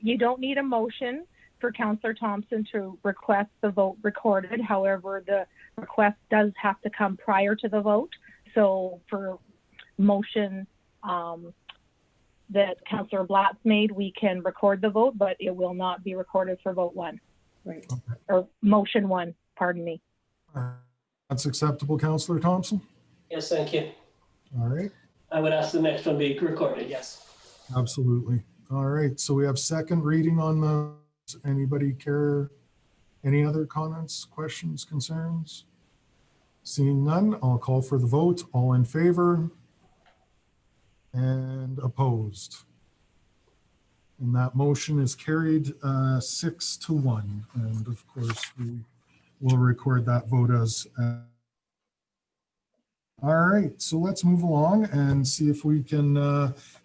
Speaker 8: You don't need a motion for Councillor Thompson to request the vote recorded. However, the request does have to come prior to the vote. So for motion that Councillor Blatz made, we can record the vote, but it will not be recorded for vote one.
Speaker 5: Right.
Speaker 8: Or motion one, pardon me.
Speaker 1: That's acceptable, Councillor Thompson?
Speaker 12: Yes, thank you.
Speaker 1: All right,
Speaker 12: I would ask the next one be recorded, yes.
Speaker 1: absolutely. All right, so we have second reading on the, anybody care? Any other comments, questions, concerns? Seeing none, I'll call for the vote. All in favor? And opposed? And that motion is carried 6-1. And of course, we will record that vote as. All right, so let's move along and see if we can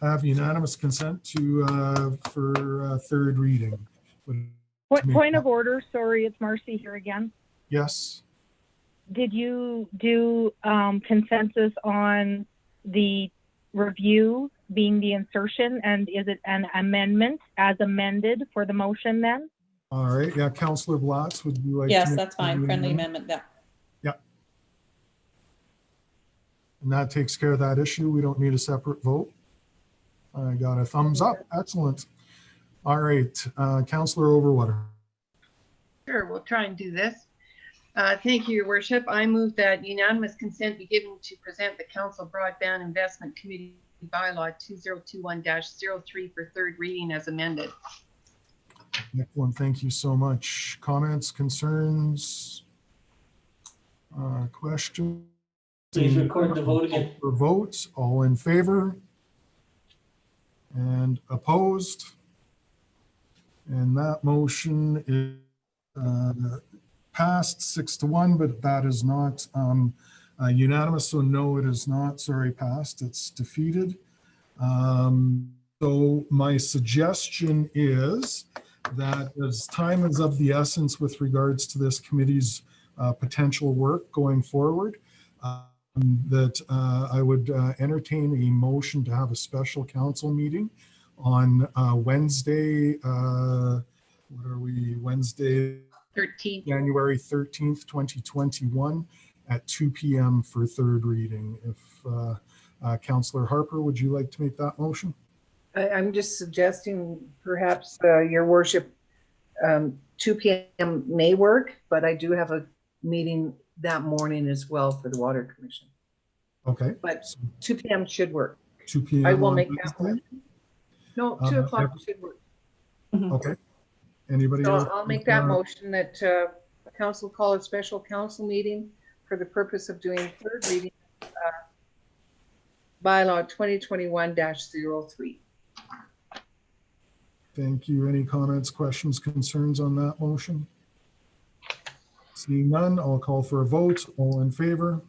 Speaker 1: have unanimous consent to for third reading.
Speaker 8: Point of order, sorry, it's Marcy here again.
Speaker 1: Yes.
Speaker 8: Did you do consensus on the review being the insertion, and is it an amendment as amended for the motion then?
Speaker 1: All right, yeah, Councillor Blatz, would you like?
Speaker 5: Yes,
Speaker 1: to make
Speaker 5: that's fine.
Speaker 1: the
Speaker 5: Friendly amendment. Yeah.
Speaker 1: And that takes care of that issue. We don't need a separate vote. I got a thumbs up. Excellent. All right, Councillor Overwater.
Speaker 4: Sure, we'll try and do this. Thank you, Your Worship. I move that unanimous consent be given to present the Council Broadband Investment Committee Bylaw 2021-03 for third reading as amended.
Speaker 1: Excellent. Thank you so much. Comments, concerns, questions?
Speaker 12: Please record the vote again.
Speaker 1: For votes, all in favor? And opposed? And that motion is passed 6-1, but that is not unanimous. So no, it is not, sorry, passed. It's defeated. So my suggestion is that as time is of the essence with regards to this committee's potential work going forward, that I would entertain a motion to have a special council meeting on Wednesday, what are we, Wednesday,
Speaker 4: 13th.
Speaker 1: January 13th, 2021 at 2 p.m. for third reading. If Councillor Harper, would you like to make that motion?
Speaker 11: I'm just suggesting perhaps, Your Worship, 2 p.m. may work, but I do have a meeting that morning as well for the Water Commission.
Speaker 1: Okay.
Speaker 11: But 2 p.m. should work.
Speaker 1: 2 p.m.
Speaker 11: I will
Speaker 1: on
Speaker 11: make that
Speaker 1: Wednesday?
Speaker 11: one. No, 2 o'clock should work.
Speaker 1: Okay. Anybody
Speaker 11: So
Speaker 1: else?
Speaker 11: I'll make that motion that council call a special council meeting for the purpose of doing third reading bylaw 2021-03.
Speaker 1: Thank you. Any comments, questions, concerns on that motion? Seeing none, I'll call for a vote. All in favor?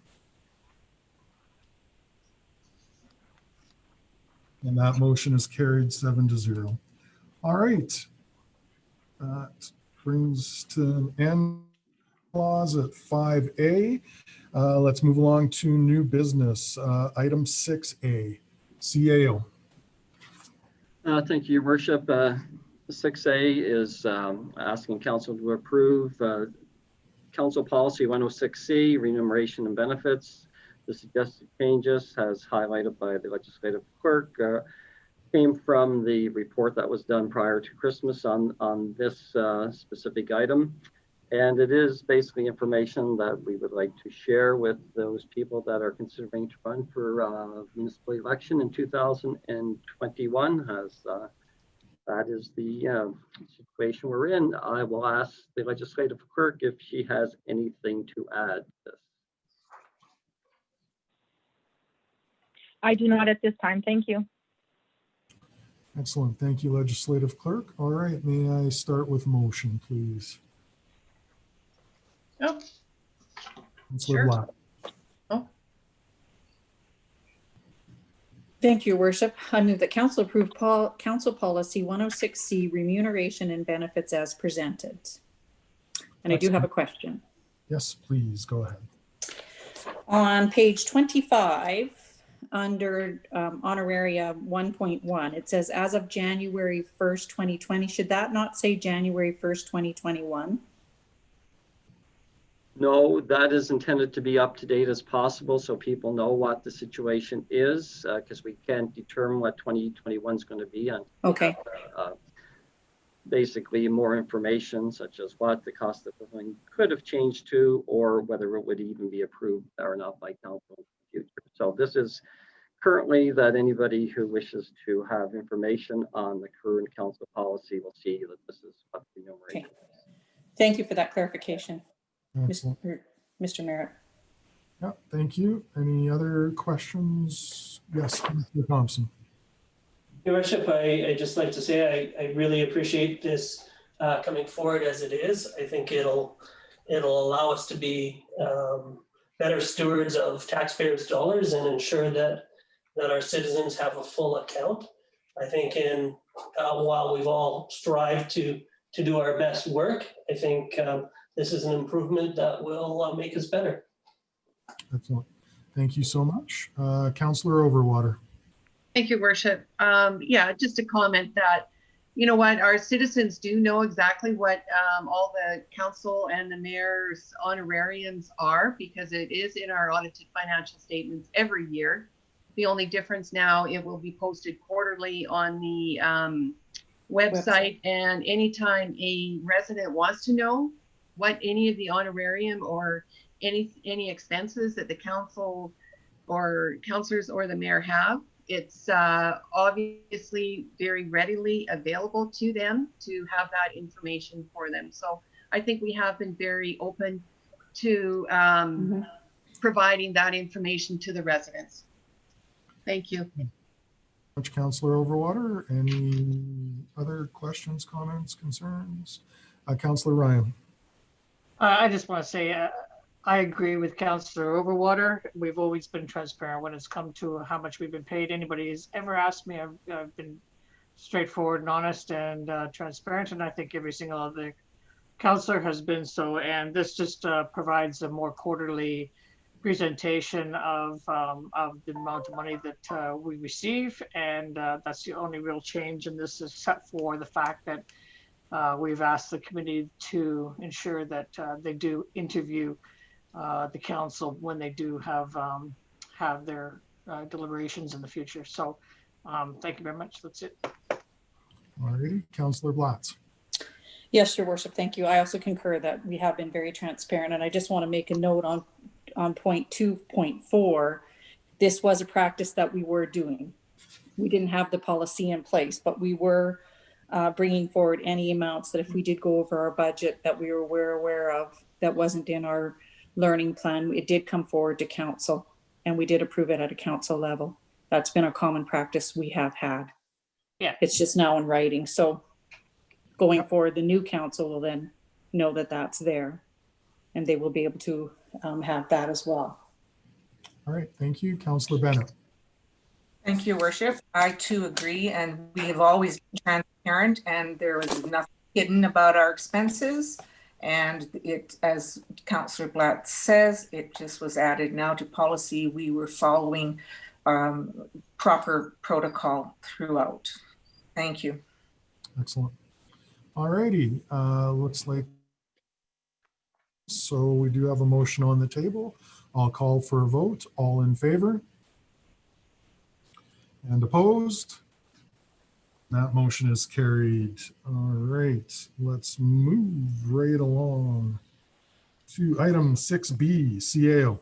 Speaker 1: And that motion is carried 7-0. All right. That brings to an end clause at 5A. Let's move along to new business. Item 6A, CAO.
Speaker 3: Thank you, Your Worship. 6A is asking council to approve Council Policy 106C, remuneration and benefits. The suggested changes, as highlighted by the legislative clerk, came from the report that was done prior to Christmas on this specific item. And it is basically information that we would like to share with those people that are considering to run for municipal election in 2021, as that is the situation we're in. I will ask the legislative clerk if she has anything to add to this.
Speaker 8: I do not at this time. Thank you.
Speaker 1: Excellent. Thank you, legislative clerk. All right, may I start with motion, please?
Speaker 4: Oh,
Speaker 1: Councillor
Speaker 4: Sure.
Speaker 1: Black.
Speaker 5: Thank you, Your Worship. I move that council approve council policy 106C, remuneration and benefits as presented. And I do have a question.
Speaker 1: Yes, please, go ahead.
Speaker 5: On page 25, under honoraria 1.1, it says as of January 1st, 2020. Should that not say January 1st, 2021?
Speaker 3: No, that is intended to be up to date as possible so people know what the situation is, because we can't determine what 2021 is going to be on.
Speaker 5: Okay.
Speaker 3: Basically, more information such as what the cost of living could have changed to, or whether it would even be approved or not by council in the future. So this is currently that anybody who wishes to have information on the current council policy will see that this is what the enumeration is.
Speaker 5: Thank you for that clarification,
Speaker 1: Excellent.
Speaker 5: Mr. Merritt.
Speaker 1: Yeah, thank you. Any other questions? Yes, Mr. Thompson.
Speaker 12: Your Worship, I just like to say I really appreciate this coming forward as it is. I think it'll allow us to be better stewards of taxpayers' dollars and ensure that our citizens have a full account. I think while we've all strived to do our best work, I think this is an improvement that will make us better.
Speaker 1: Excellent. Thank you so much. Councillor Overwater.
Speaker 4: thank you, Worship. Yeah, just a comment that, you know what, our citizens do know exactly what all the council and the mayor's honorariums are, because it is in our audited financial statements every year. The only difference now, it will be posted quarterly on the website, and anytime a resident wants to know what any of the honorarium or any expenses that the council or councillors or the mayor have, it's obviously very readily available to them to have that information for them. So I think we have been very open to providing that information to the residents. Thank you.
Speaker 1: Much, Councillor Overwater. Any other questions, comments, concerns? Councillor Ryan.
Speaker 7: I just want to say I agree with Councillor Overwater. We've always been transparent when it's come to how much we've been paid. Anybody who's ever asked me, I've been straightforward and honest and transparent, and I think every single other councillor has been so. And this just provides a more quarterly presentation of the amount of money that we receive, and that's the only real change in this, except for the fact that we've asked the committee to ensure that they do interview the council when they do have their deliberations in the future. So thank you very much. That's it.
Speaker 1: All righty, Councillor Blatz.
Speaker 5: Yes, Your Worship, thank you. I also concur that we have been very transparent, and I just want to make a note on point 2.4. This was a practice that we were doing. We didn't have the policy in place, but we were bringing forward any amounts that if we did go over our budget that we were aware of that wasn't in our learning plan, it did come forward to council, and we did approve it at a council level. That's been a common practice we have had.
Speaker 7: Yeah.
Speaker 5: It's just now in writing. So going forward, the new council will then know that that's there, and they will be able to have that as well.
Speaker 1: All right, thank you. Councillor Bennett.
Speaker 6: Thank you, Your Worship. I too agree, and we have always been transparent, and there was nothing hidden about our expenses. And it, as Councillor Blatt says, it just was added now to policy. We were following proper protocol throughout. Thank you.
Speaker 1: Excellent. All righty, looks like So we do have a motion on the table. I'll call for a vote. All in favor? And opposed? That motion is carried. All right, let's move right along to item 6B, CAO.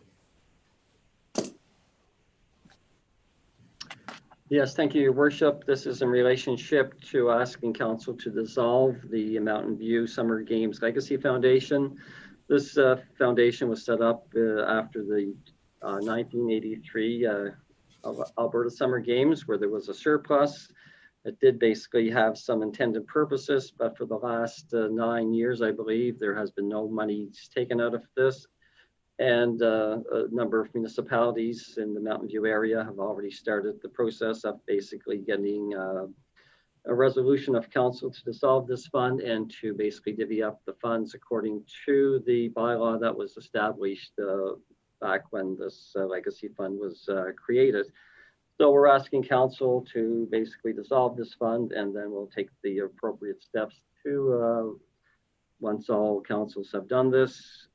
Speaker 3: Yes, thank you, Your Worship. This is in relationship to asking council to dissolve the Mountain View Summer Games Legacy Foundation. This foundation was set up after the 1983 Alberta Summer Games, where there was a surplus. It did basically have some intended purposes, but for the last 9 years, I believe, there has been no money taken out of this. And a number of municipalities in the Mountain View area have already started the process of basically getting a resolution of council to dissolve this fund and to basically divvy up the funds according to the bylaw that was established back when this legacy fund was created. So we're asking council to basically dissolve this fund, and then we'll take the appropriate steps to, once all councils have done this,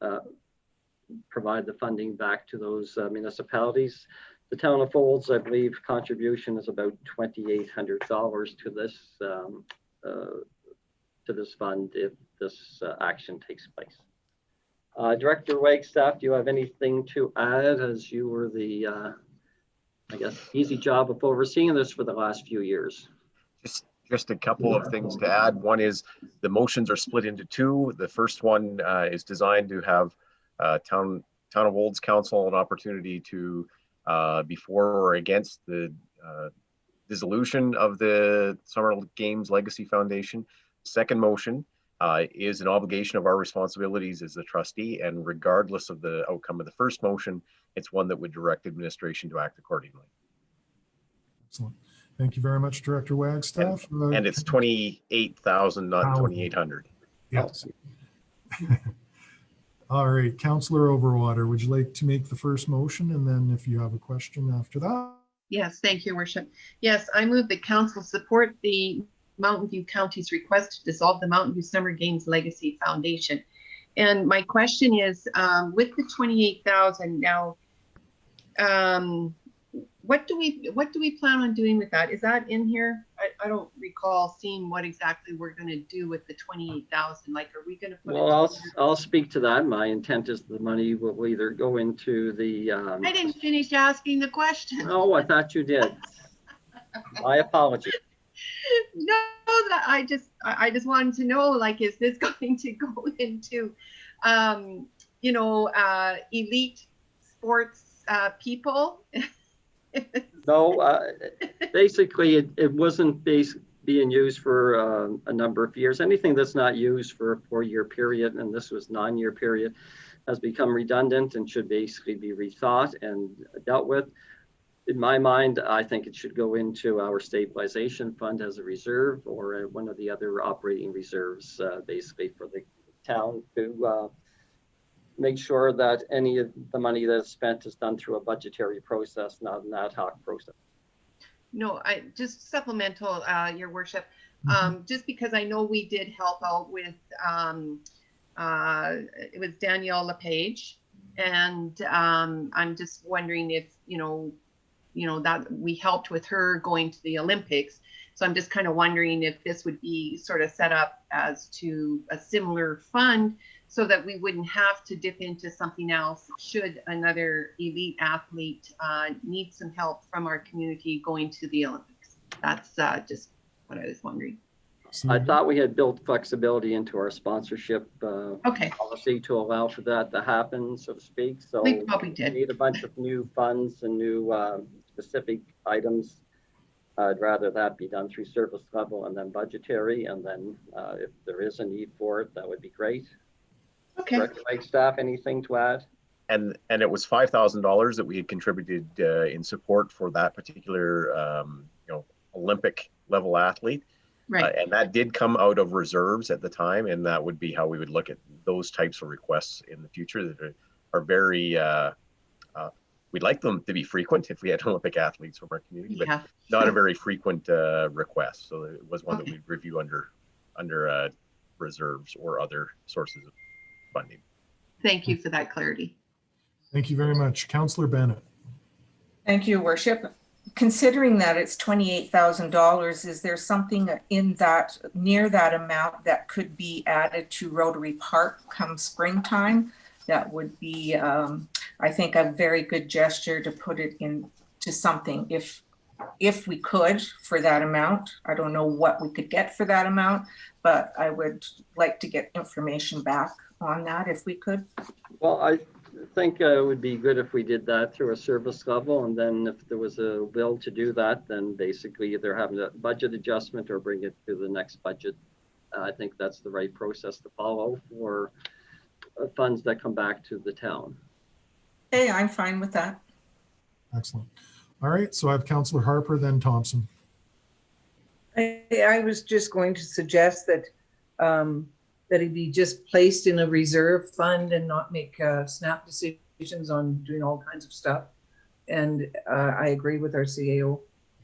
Speaker 3: provide the funding back to those municipalities. The town of Olds, I believe, contribution is about $2,800 to this fund if this action takes place. Director Wagstaff, do you have anything to add, as you were the, I guess, easy job of overseeing this for the last few years?
Speaker 2: Just a couple of things to add. One is the motions are split into two. The first one is designed to have Town of Olds Council an opportunity to be for or against the dissolution of the Summer Games Legacy Foundation. Second motion is an obligation of our responsibilities as the trustee, and regardless of the outcome of the first motion, it's one that would direct administration to act accordingly.
Speaker 1: Excellent. Thank you very much, Director Wagstaff.
Speaker 2: And it's 28,000, not 2,800.
Speaker 1: Yes. All right, Councillor Overwater, would you like to make the first motion? And then if you have a question after that.
Speaker 4: Yes, thank you, Worship. Yes, I move that council support the Mountain View County's request to dissolve the Mountain View Summer Games Legacy Foundation. And my question is, with the 28,000 now, what do we plan on doing with that? Is that in here? I don't recall seeing what exactly we're going to do with the 28,000. Like, are we going to put?
Speaker 3: Well, I'll speak to that. My intent is the money will either go into the.
Speaker 4: I didn't finish asking the question.
Speaker 3: Oh, I thought you did. My apology.
Speaker 4: No, that I just wanted to know, like, is this going to go into, elite sports people?
Speaker 3: No, basically it wasn't being used for a number of years. Anything that's not used for a 4-year period, and this was 9-year period, has become redundant and should basically be rethought and dealt with. In my mind, I think it should go into our stabilization fund as a reserve, or one of the other operating reserves, basically for the town to make sure that any of the money that's spent is done through a budgetary process, not an ad hoc process.
Speaker 4: No, I just supplemental, Your Worship. Just because I know we did help out with, it was Danielle LePage, and I'm just wondering if, that we helped with her going to the Olympics. So I'm just kind of wondering if this would be sort of set up as to a similar fund, so that we wouldn't have to dip into something else should another elite athlete need some help from our community going to the Olympics. That's just what I was wondering.
Speaker 3: I thought we had built flexibility into our sponsorship policy to allow for that to happen, so to speak. So
Speaker 4: we probably did.
Speaker 3: We need a bunch of new funds and new specific items. I'd rather that be done through service level and then budgetary, and then if there is a need for it, that would be great.
Speaker 4: Okay.
Speaker 3: Director Wagstaff, anything to add?
Speaker 2: And it was $5,000 that we had contributed in support for that particular, Olympic level athlete.
Speaker 4: Right.
Speaker 2: And that did come out of reserves at the time, and that would be how we would look at those types of requests in the future that are very, we'd like them to be frequent if we had Olympic athletes from our community, but not a very frequent request. So it was one that we'd review under reserves or other sources of funding.
Speaker 4: Thank you for that clarity.
Speaker 1: Thank you very much. Councillor Bennett.
Speaker 6: Thank you, Worship. Considering that it's $28,000, is there something in that, near that amount that could be added to Rotary Park come springtime? That would be, I think, a very good gesture to put it into something if we could for that amount. I don't know what we could get for that amount, but I would like to get information back on that if we could.
Speaker 3: Well, I think it would be good if we did that through a service level, and then if there was a will to do that, then basically either have a budget adjustment or bring it to the next budget. I think that's the right process to follow for funds that come back to the town.
Speaker 6: Hey, I'm fine with that.
Speaker 1: Excellent. All right, so I have Councillor Harper, then Thompson.
Speaker 11: I was just going to suggest that that it be just placed in a reserve fund and not make snap decisions on doing all kinds of stuff. And I agree with our CAO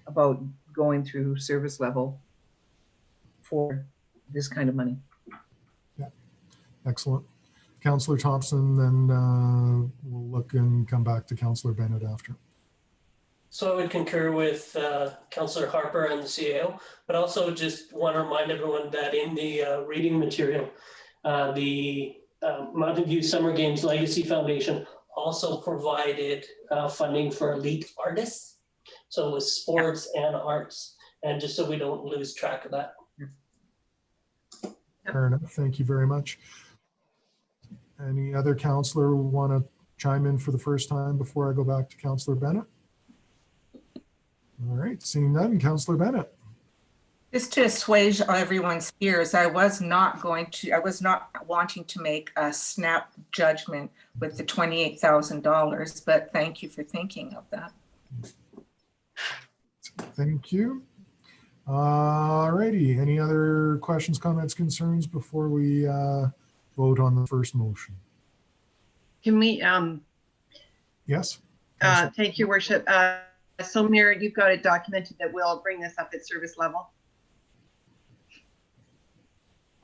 Speaker 11: about going through service level for this kind of money.
Speaker 1: Yeah, excellent. Councillor Thompson, then we'll look and come back to Councillor Bennett after.
Speaker 12: So I would concur with Councillor Harper and the CAO, but also just want to remind everyone that in the reading material, the Mountain View Summer Games Legacy Foundation also provided funding for elite artists. So with sports and arts, and just so we don't lose track of that.
Speaker 1: Fair enough. Thank you very much. Any other councillor who want to chime in for the first time before I go back to Councillor Bennett? All right, seeing none, Councillor Bennett.
Speaker 6: Just to assuage everyone's fears, I was not wanting to make a snap judgment with the $28,000, but thank you for thinking of that.
Speaker 1: Thank you. All righty, any other questions, comments, concerns before we vote on the first motion?
Speaker 4: Can we,
Speaker 1: Yes?
Speaker 4: thank you, Worship. So Mayor, you've got it documented that we'll bring this up at service level.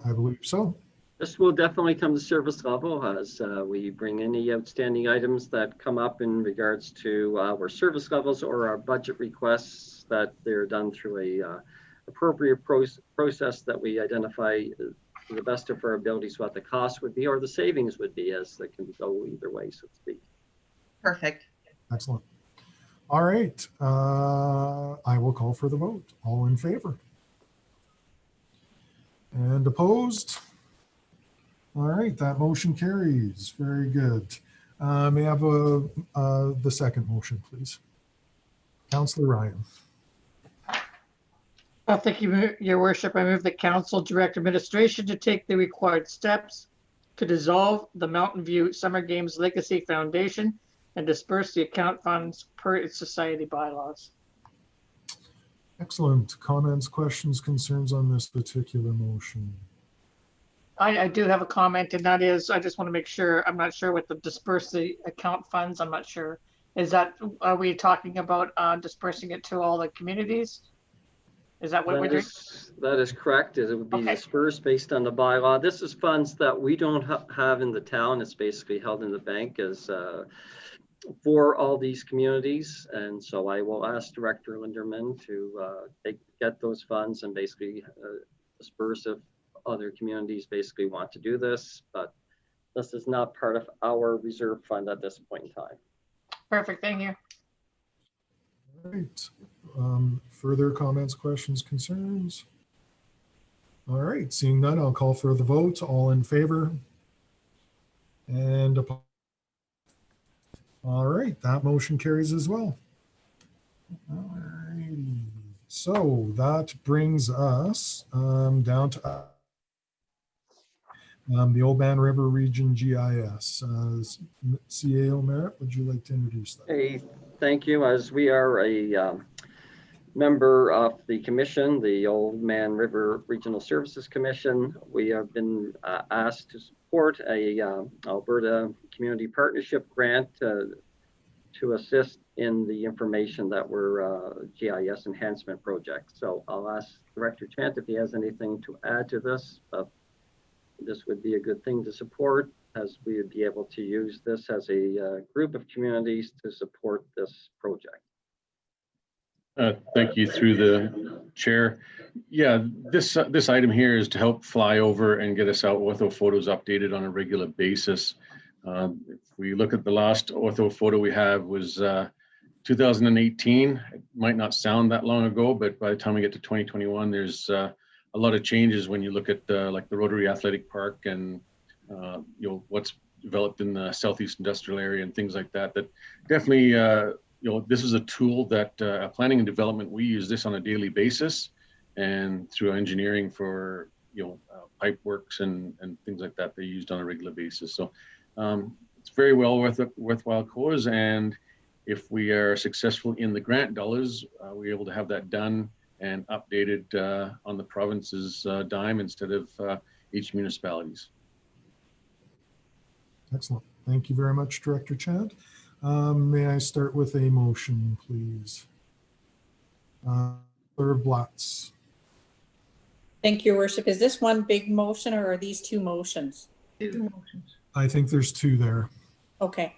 Speaker 1: I believe so.
Speaker 3: This will definitely come to service level as we bring any outstanding items that come up in regards to our service levels or our budget requests, that they're done through a appropriate process that we identify to the best of our abilities what the cost would be or the savings would be, as that can go either way, so to speak.
Speaker 4: Perfect.
Speaker 1: Excellent. All right, I will call for the vote. All in favor? And opposed? All right, that motion carries. Very good. May I have the second motion, please? Councillor Ryan.
Speaker 7: Thank you, Your Worship. I move the council direct administration to take the required steps to dissolve the Mountain View Summer Games Legacy Foundation and disperse the account funds per its society bylaws.
Speaker 1: Excellent. Comments, questions, concerns on this particular motion?
Speaker 7: I do have a comment, and that is, I just want to make sure, I'm not sure what the disperse the account funds, I'm not sure. Is that, are we talking about dispersing it to all the communities? Is that what we're doing?
Speaker 3: That is correct. It would be dispersed based on the bylaw. This is funds that we don't have in the town. It's basically held in the bank as for all these communities. And so I will ask Director Linderman to get those funds and basically disperse if other communities basically want to do this. But this is not part of our reserve fund at this point in time.
Speaker 7: Perfect, thank you.
Speaker 1: All right. Further comments, questions, concerns? All right, seeing none, I'll call for the vote. All in favor? And opposed? All right, that motion carries as well. All righty. So that brings us down to the Oldman River Region GIS. CAO Merritt, would you like to introduce that?
Speaker 3: Hey, thank you. As we are a member of the commission, the Old Man River Regional Services Commission, we have been asked to support a Alberta Community Partnership Grant to assist in the information that we're GIS enhancement project. So I'll ask Director Chant if he has anything to add to this. This would be a good thing to support. as we would be able to use this as a group of communities to support this project.
Speaker 13: Thank you through the chair. Yeah, this item here is to help fly over and get us out ortho photos updated on a regular basis. If we look at the last ortho photo we have was 2018. It might not sound that long ago, but by the time we get to 2021, there's a lot of changes when you look at like the Rotary Athletic Park and what's developed in the Southeast Industrial Area and things like that. That definitely this is a tool that planning and development, we use this on a daily basis, and through engineering for pipe works and things like that, they're used on a regular basis. So it's very well worthwhile cause, and if we are successful in the grant dollars, we're able to have that done and updated on the province's dime instead of each municipality's.
Speaker 1: Excellent. Thank you very much, Director Chad. May I start with a motion, please? Blatz.
Speaker 5: Thank you, Your Worship. Is this one big motion or are these two motions?
Speaker 4: Two motions.
Speaker 1: I think there's two there.
Speaker 5: Okay.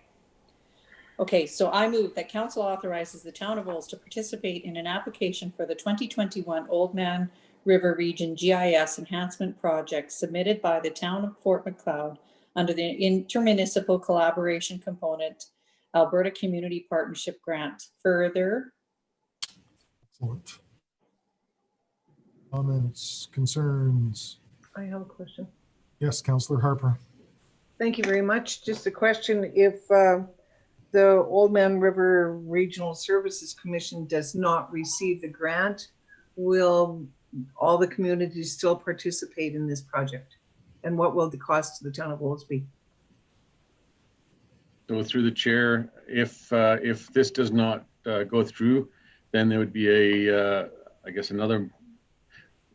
Speaker 5: Okay, so I move that council authorizes the town of Olds to participate in an application for the 2021 Old Man River Region GIS Enhancement Project submitted by the town of Fort Macleod under the intermunicipal collaboration component Alberta Community Partnership Grant. Further.
Speaker 1: Excellent. Comments, concerns?
Speaker 11: I have a question.
Speaker 1: Yes, Councillor Harper.
Speaker 11: Thank you very much. Just a question. If the Old Man River Regional Services Commission does not receive the grant, will all the communities still participate in this project? And what will the cost to the town of Olds be?
Speaker 13: So through the chair, if this does not go through, then there would be I guess another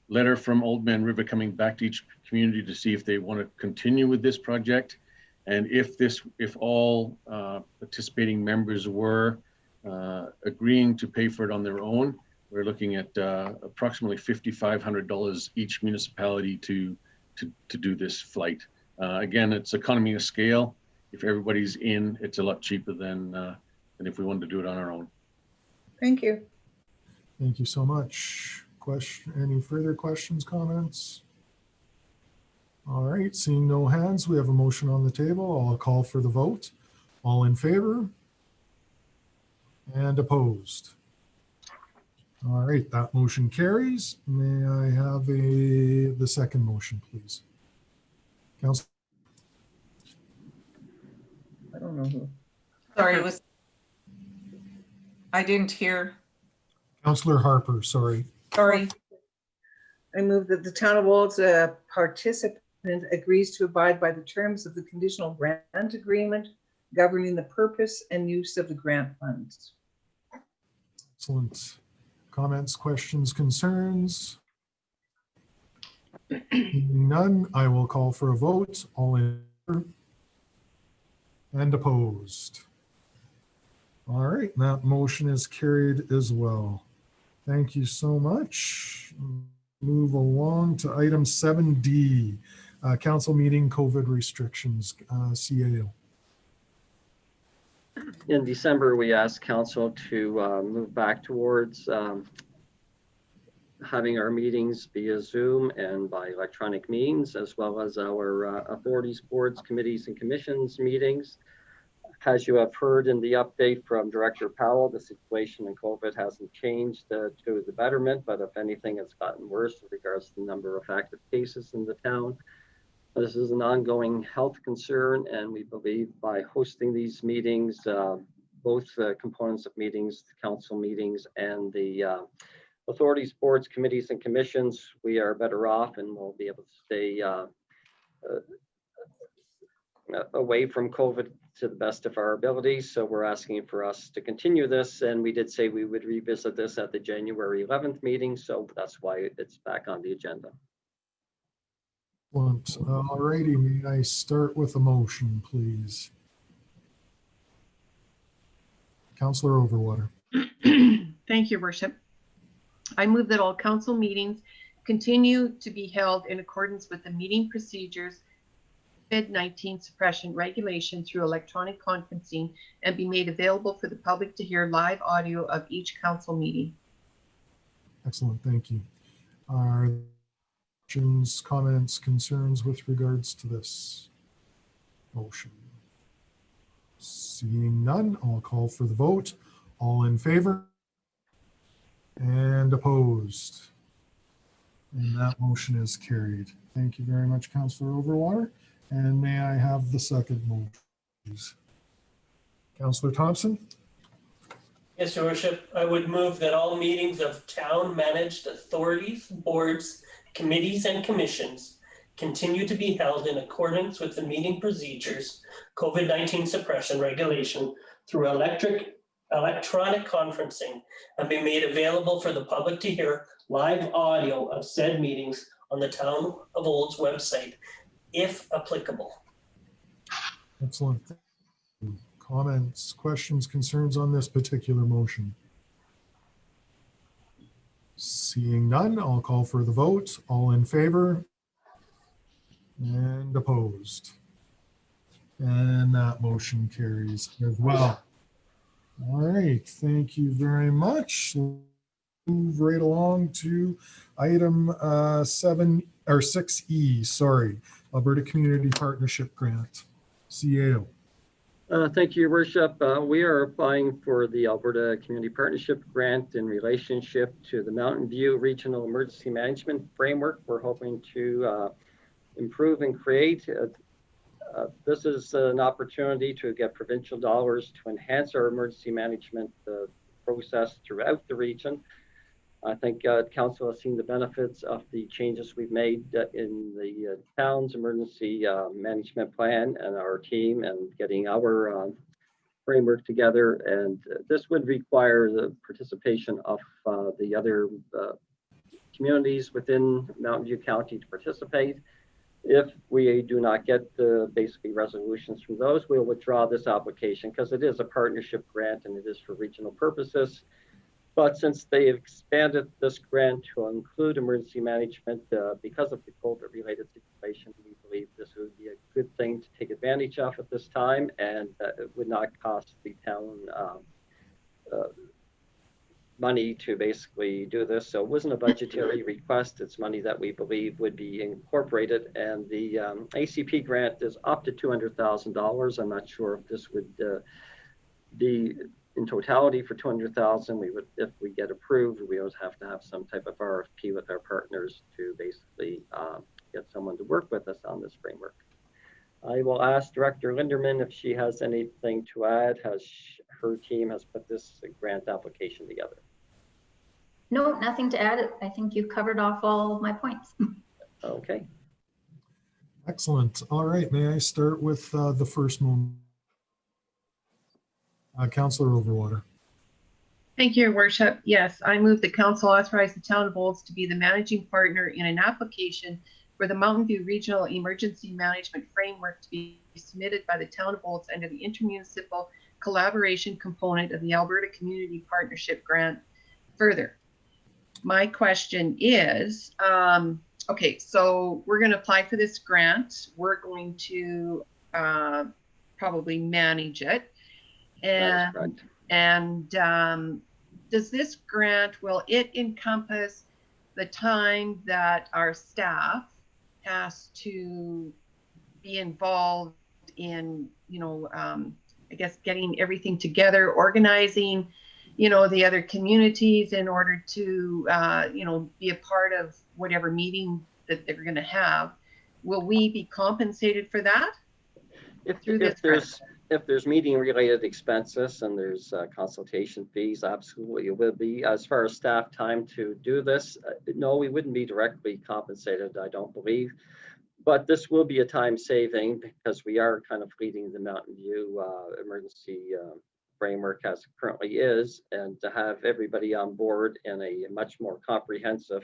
Speaker 13: letter from Old Man River coming back to each community to see if they want to continue with this project. And if all participating members were agreeing to pay for it on their own, we're looking at approximately $5,500 each municipality to do this flight. Again, it's economy of scale. If everybody's in, it's a lot cheaper than if we wanted to do it on our own.
Speaker 11: Thank you.
Speaker 1: Thank you so much. Any further questions, comments? All right, seeing no hands, we have a motion on the table. I'll call for the vote. All in favor? And opposed? All right, that motion carries. May I have the second motion, please? Council.
Speaker 11: I don't know who.
Speaker 6: Sorry, I didn't hear.
Speaker 1: Councillor Harper, sorry.
Speaker 6: Sorry.
Speaker 11: I move that the town of Olds participant agrees to abide by the terms of the conditional grant agreement governing the purpose and use of the grant funds.
Speaker 1: Excellent. Comments, questions, concerns? None. I will call for a vote. All in favor? And opposed? All right, that motion is carried as well. Thank you so much. Move along to item 7D, council meeting COVID restrictions, CAO.
Speaker 3: In December, we asked council to move back towards having our meetings via Zoom and by electronic means, as well as our authorities, boards, committees, and commissions meetings. As you have heard in the update from Director Powell, the situation in COVID hasn't changed to the betterment, but if anything, it's gotten worse with regards to the number of active cases in the town. This is an ongoing health concern, and we believe by hosting these meetings, both components of meetings, the council meetings, and the authorities, boards, committees, and commissions, we are better off and we'll be able to stay away from COVID to the best of our abilities. So we're asking for us to continue this, and we did say we would revisit this at the January 11th meeting, so that's why it's back on the agenda.
Speaker 1: All righty, may I start with a motion, please? Councillor Overwater.
Speaker 4: Thank you, Worship. I move that all council meetings continue to be held in accordance with the meeting procedures COVID-19 suppression regulation through electronic conferencing and be made available for the public to hear live audio of each council meeting.
Speaker 1: Excellent, thank you. Are there questions, comments, concerns with regards to this motion? Seeing none, I'll call for the vote. All in favor? And opposed? And that motion is carried. Thank you very much, Councillor Overwater. And may I have the second motion, please? Councillor Thompson?
Speaker 12: Yes, Your Worship, I would move that all meetings of town-managed authorities, boards, committees, and commissions continue to be held in accordance with the meeting procedures, COVID-19 suppression regulation through electronic conferencing and be made available for the public to hear live audio of said meetings on the Town of Old's website, if applicable.
Speaker 1: Excellent. Comments, questions, concerns on this particular motion? Seeing none, I'll call for the vote. All in favor? And opposed? And that motion carries as well. All right, thank you very much. Move right along to item 6E, sorry, Alberta Community Partnership Grant, CAO.
Speaker 3: Thank you, Your Worship. We are applying for the Alberta Community Partnership Grant in relationship to the Mountain View Regional Emergency Management Framework. We're hoping to improve and create. This is an opportunity to get provincial dollars to enhance our emergency management process throughout the region. I think Council has seen the benefits of the changes we've made in the town's emergency management plan and our team and getting our framework together. And this would require the participation of the other communities within Mountain View County to participate. If we do not get the basically resolutions from those, we'll withdraw this application because it is a partnership grant and it is for regional purposes. But since they expanded this grant to include emergency management because of the COVID-related situation, we believe this would be a good thing to take advantage of at this time, and it would not cost the town money to basically do this. So it wasn't a budgetary request. It's money that we believe would be incorporated. And the ACP grant is up to $200,000. I'm not sure if this would be in totality for $200,000. We would, if we get approved, we always have to have some type of RFP with our partners to basically get someone to work with us on this framework. I will ask Director Linderman if she has anything to add, as her team has put this grant application together.
Speaker 14: No, nothing to add. I think you covered off all of my points.
Speaker 3: Okay.
Speaker 1: Excellent. All right, may I start with the first one? Councillor Overwater.
Speaker 4: Thank you, Your Worship. Yes, I move the council authorize the Town of Olds to be the managing partner in an application for the Mountain View Regional Emergency Management Framework to be submitted by the Town of Olds under the intermunicipal collaboration component of the Alberta Community Partnership Grant. Further, my question is, okay, so we're going to apply for this grant. We're going to probably manage it. And does this grant, will it encompass the time that our staff has to be involved in, you know, I guess getting everything together, organizing, you know, the other communities in order to, you know, be a part of whatever meeting that they're going to have? Will we be compensated for that?
Speaker 3: If there's meeting related expenses and there's consultation fees, absolutely it will be. As far as staff time to do this, no, we wouldn't be directly compensated, I don't believe. But this will be a time saving because we are kind of leading the Mountain View emergency framework as it currently is, and to have everybody on board in a much more comprehensive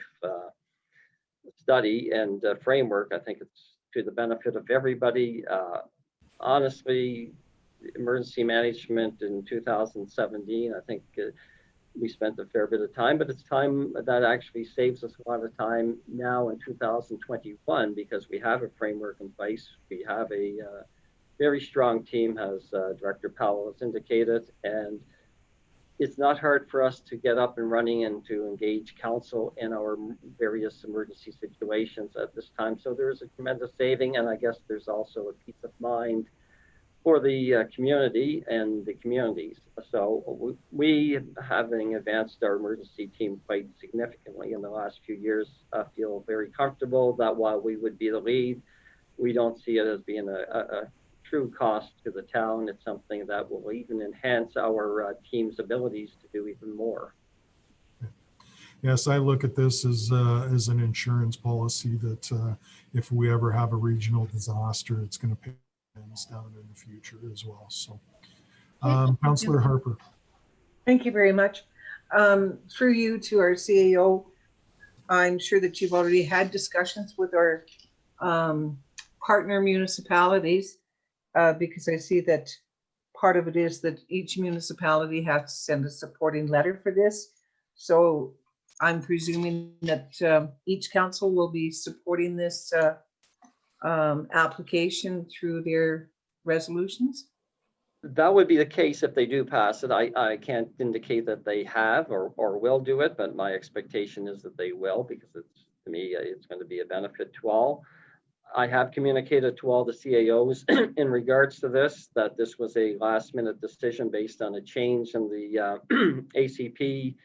Speaker 3: study and framework, I think it's to the benefit of everybody. Honestly, emergency management in 2017, I think we spent a fair bit of time, but it's time that actually saves us a lot of time now in 2021 because we have a framework in place. We have a very strong team, as Director Powell has indicated, and it's not hard for us to get up and running and to engage council in our various emergency situations at this time. So there's a tremendous saving, and I guess there's also a peace of mind for the community and the communities. So we, having advanced our emergency team quite significantly in the last few years, feel very comfortable that while we would be the lead, we don't see it as being a true cost to the town. It's something that will even enhance our team's abilities to do even more.
Speaker 1: Yes, I look at this as an insurance policy that if we ever have a regional disaster, it's going to pay us down in the future as well. So, Councillor Harper.
Speaker 11: Thank you very much. Through you to our CAO, I'm sure that you've already had discussions with our partner municipalities because I see that part of it is that each municipality has to send a supporting letter for this. So I'm presuming that each council will be supporting this application through their resolutions.
Speaker 3: That would be the case if they do pass it. I can't indicate that they have or will do it, but my expectation is that they will, because it's, to me, it's going to be a benefit to all. I have communicated to all the CAOs in regards to this, that this was a last minute decision based on a change in the ACP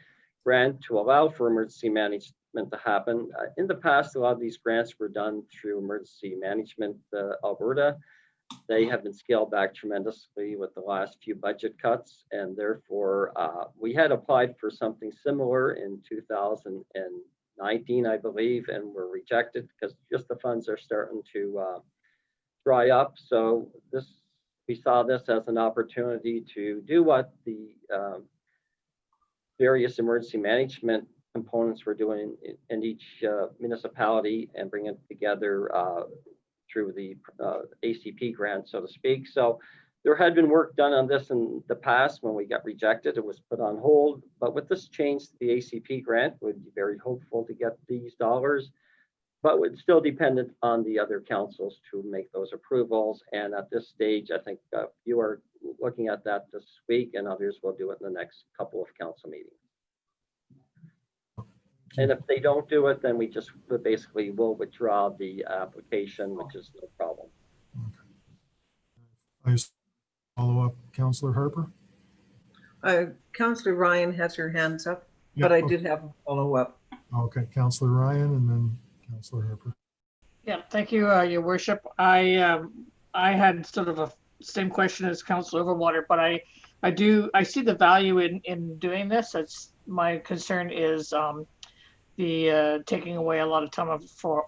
Speaker 3: grant to allow for emergency management to happen. In the past, a lot of these grants were done through Emergency Management Alberta. They have been scaled back tremendously with the last few budget cuts, and therefore we had applied for something similar in 2019, I believe, and were rejected because just the funds are starting to dry up. So we saw this as an opportunity to do what the various emergency management components were doing in each municipality and bring it together through the ACP grant, so to speak. So there had been work done on this in the past. When we got rejected, it was put on hold. But with this change to the ACP grant, we'd be very hopeful to get these dollars, but it's still dependent on the other councils to make those approvals. And at this stage, I think you are looking at that this week, and others will do it in the next couple of council meetings. And if they don't do it, then we just basically will withdraw the application, which is no problem.
Speaker 1: I follow up, Councillor Harper.
Speaker 11: Councillor Ryan has her hands up,
Speaker 1: Yeah,
Speaker 11: but I did have a follow up.
Speaker 1: Okay, Councillor Ryan and then Councillor Harper.
Speaker 7: Yeah, thank you, Your Worship. I had sort of a same question as Councillor Overwater, but I see the value in doing this. It's my concern is the taking away a lot of time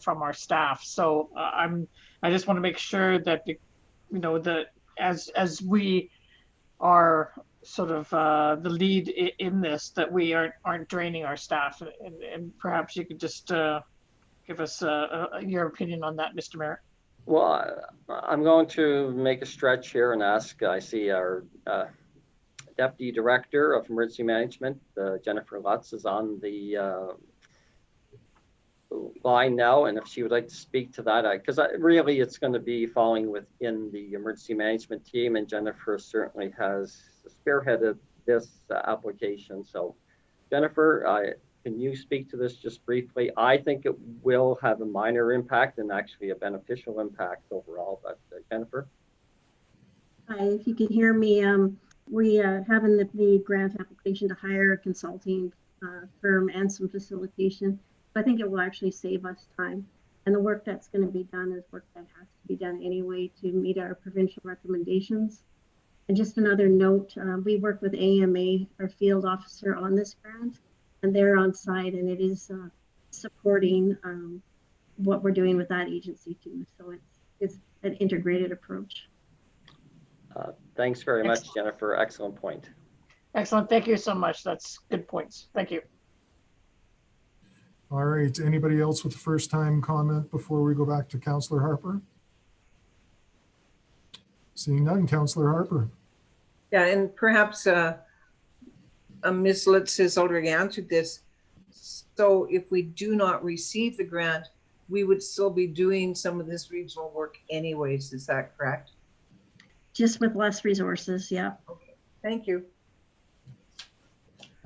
Speaker 7: from our staff. So I just want to make sure that as we are sort of the lead in this, that we aren't draining our staff. And perhaps you could just give us your opinion on that, Mr. Mayor.
Speaker 3: Well, I'm going to make a stretch here and ask. I see our Deputy Director of Emergency Management, Jennifer Lutz, is on the line now, and if she would like to speak to that, because really it's going to be falling within the emergency management team, and Jennifer certainly has spearheaded this application. So Jennifer, can you speak to this just briefly? I think it will have a minor impact and actually a beneficial impact overall, but Jennifer?
Speaker 15: Hi, if you can hear me, we have in the grant application to hire a consulting firm and some facilitation. I think it will actually save us time, and the work that's going to be done is work that has to be done anyway to meet our provincial recommendations. And just another note, we work with AMA, our field officer, on this grant, and they're on site, and it is supporting what we're doing with that agency too. So it's an integrated approach.
Speaker 3: Thanks very much, Jennifer. Excellent point.
Speaker 7: Excellent. Thank you so much. That's good points. Thank you.
Speaker 1: All right, anybody else with a first time comment before we go back to Councillor Harper? Seeing none, Councillor Harper.
Speaker 11: Yeah, and perhaps Ms. Litz has already answered this. So if we do not receive the grant, we would still be doing some of this regional work anyways. Is that correct?
Speaker 15: Just with less resources, yeah.
Speaker 11: Okay, thank you.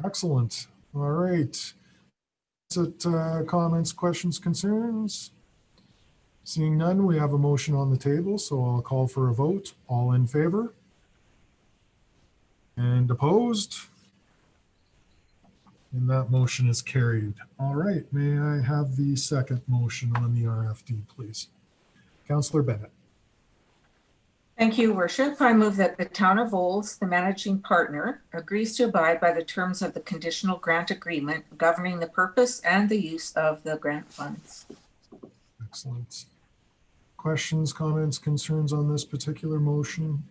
Speaker 1: Excellent. All right. Is it comments, questions, concerns? Seeing none, we have a motion on the table, so I'll call for a vote. All in favor? And opposed? And that motion is carried. All right, may I have the second motion on the RFD, please? Councillor Bennett.
Speaker 6: Thank you, Worship. I move that the Town of Olds, the managing partner, agrees to abide by the terms of the conditional grant agreement governing the purpose and the use of the grant funds.
Speaker 1: Excellent. Questions, comments, concerns on this particular motion?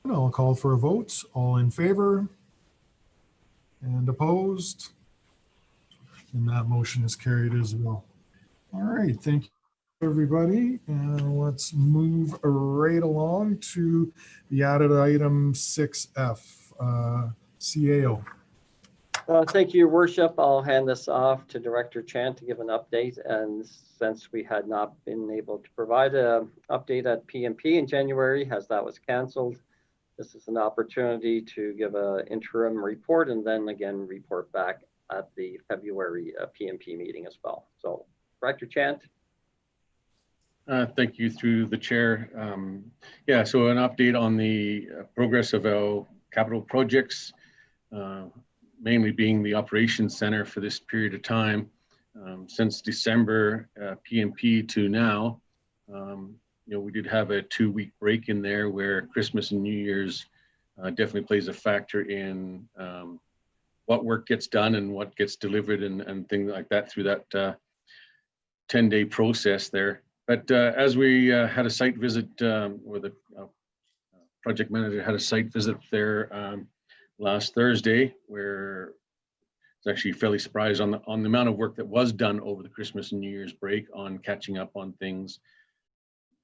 Speaker 1: And I'll call for a vote. All in favor? And opposed? And that motion is carried as well. All right, thank you, everybody. And let's move right along to the added item 6F, CAO.
Speaker 3: Thank you, Your Worship. I'll hand this off to Director Chan to give an update. And since we had not been able to provide an update at PMP in January, as that was canceled, this is an opportunity to give an interim report and then again report back at the February PMP meeting as well. So, Director Chant.
Speaker 13: Thank you through the chair. Yeah, so an update on the progress of our capital projects, mainly being the operations center for this period of time. Since December PMP to now, you know, we did have a 2-week break in there where Christmas and New Year's definitely plays a factor in what work gets done and what gets delivered and things like that through that 10-day process there. But as we had a site visit, or the project manager had a site visit there last Thursday, where I was actually fairly surprised on the amount of work that was done over the Christmas and New Year's break on catching up on things.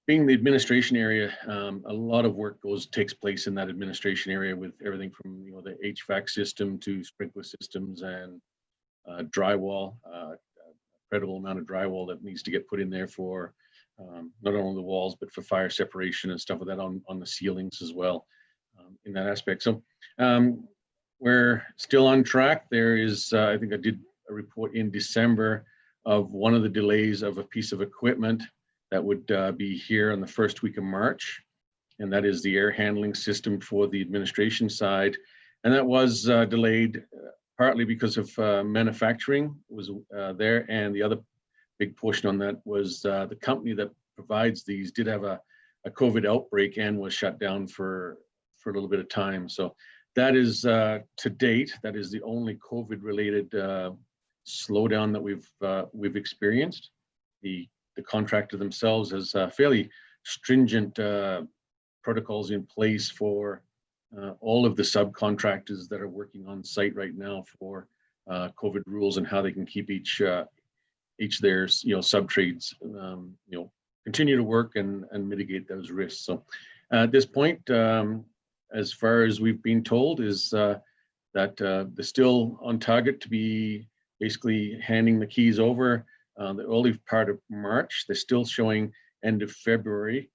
Speaker 13: Being the administration area, a lot of work takes place in that administration area with everything from, you know, the HVAC system to sprinkler systems and drywall, incredible amount of drywall that needs to get put in there for not only the walls, but for fire separation and stuff like that on the ceilings as well in that aspect. So we're still on track. There is, I think I did a report in December of one of the delays of a piece of equipment that would be here on the first week of March. And that is the air handling system for the administration side. And that was delayed partly because of manufacturing was there. And the other big portion on that was the company that provides these did have a COVID outbreak and was shut down for a little bit of time. So that is to date, that is the only COVID related slowdown that we've experienced. The contractor themselves has fairly stringent protocols in place for all of the subcontractors that are working on site right now for COVID rules and how they can keep each their sub trades continue to work and mitigate those risks. So at this point, as far as we've been told, is that they're still on target to be basically handing the keys over the early part of March. They're still showing end of February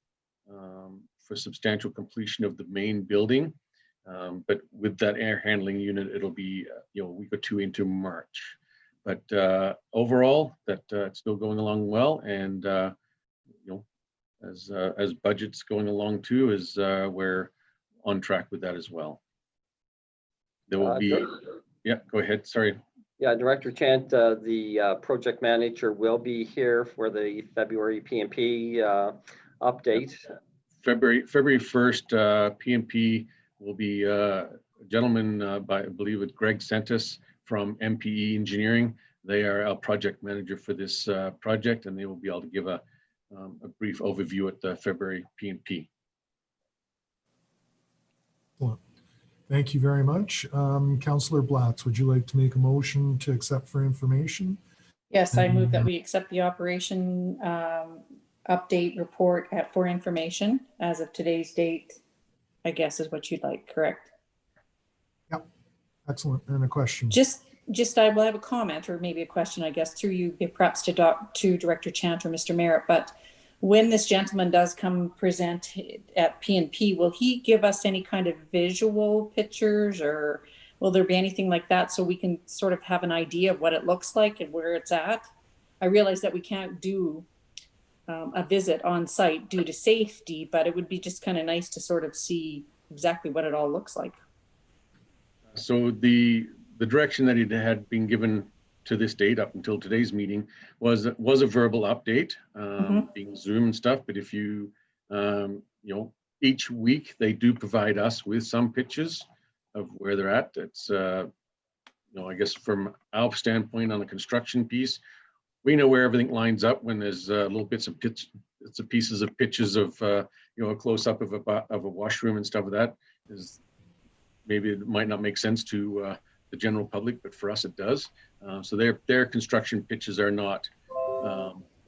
Speaker 13: for substantial completion of the main building. But with that air handling unit, it'll be a week or two into March. But overall, that it's still going along well, and as budget's going along too, is we're on track with that as well. There will be, yeah, go ahead. Sorry.
Speaker 3: Yeah, Director Chant, the project manager will be here for the February PMP update.
Speaker 13: February 1st, PMP will be a gentleman by, I believe it's Greg Sentis from MPE Engineering. They are our project manager for this project, and they will be able to give a brief overview at the February PMP.
Speaker 1: Well, thank you very much. Councillor Blatz, would you like to make a motion to accept for information?
Speaker 5: Yes, I move that we accept the operation update report for information as of today's date, I guess is what you'd like, correct?
Speaker 1: Excellent. And a question.
Speaker 5: I will have a comment or maybe a question, I guess, through you, perhaps to Director Chant or Mr. Merritt. But when this gentleman does come present at PNP, will he give us any kind of visual pictures, or will there be anything like that so we can sort of have an idea of what it looks like and where it's at? I realize that we can't do a visit on site due to safety, but it would be just kind of nice to sort of see exactly what it all looks like.
Speaker 13: So the direction that he had been given to this date up until today's meeting was a verbal update, being Zoom and stuff. But if you, each week they do provide us with some pictures of where they're at. It's, I guess from our standpoint on the construction piece, we know where everything lines up when there's little bits of pieces of pictures of, a close up of a washroom and stuff like that. Is maybe it might not make sense to the general public, but for us it does. So their construction pitches are not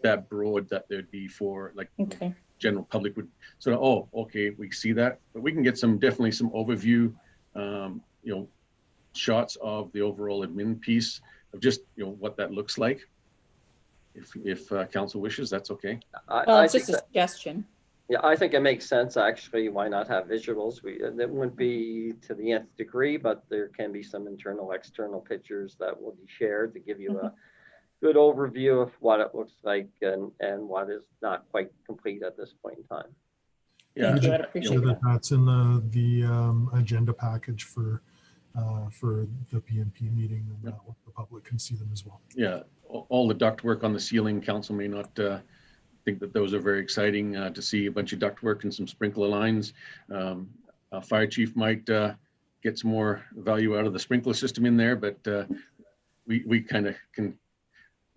Speaker 13: that broad that there'd be for like general public would sort of, oh, okay, we see that, but we can get definitely some overview, shots of the overall admin piece of just, what that looks like. If council wishes, that's okay.
Speaker 5: It's just a suggestion.
Speaker 3: Yeah, I think it makes sense, actually. Why not have visuals? It wouldn't be to the nth degree, but there can be some internal, external pictures that will be shared to give you a good overview of what it looks like and what is not quite complete at this point in time.
Speaker 1: Yeah,
Speaker 5: Thank you. I'd appreciate that.
Speaker 1: That's in the agenda package for the PNP meeting, and the public can see them as well.
Speaker 13: Yeah, all the ductwork on the ceiling, council may not think that those are very exciting to see a bunch of ductwork and some sprinkler lines. Fire chief might get some more value out of the sprinkler system in there, but we kind of can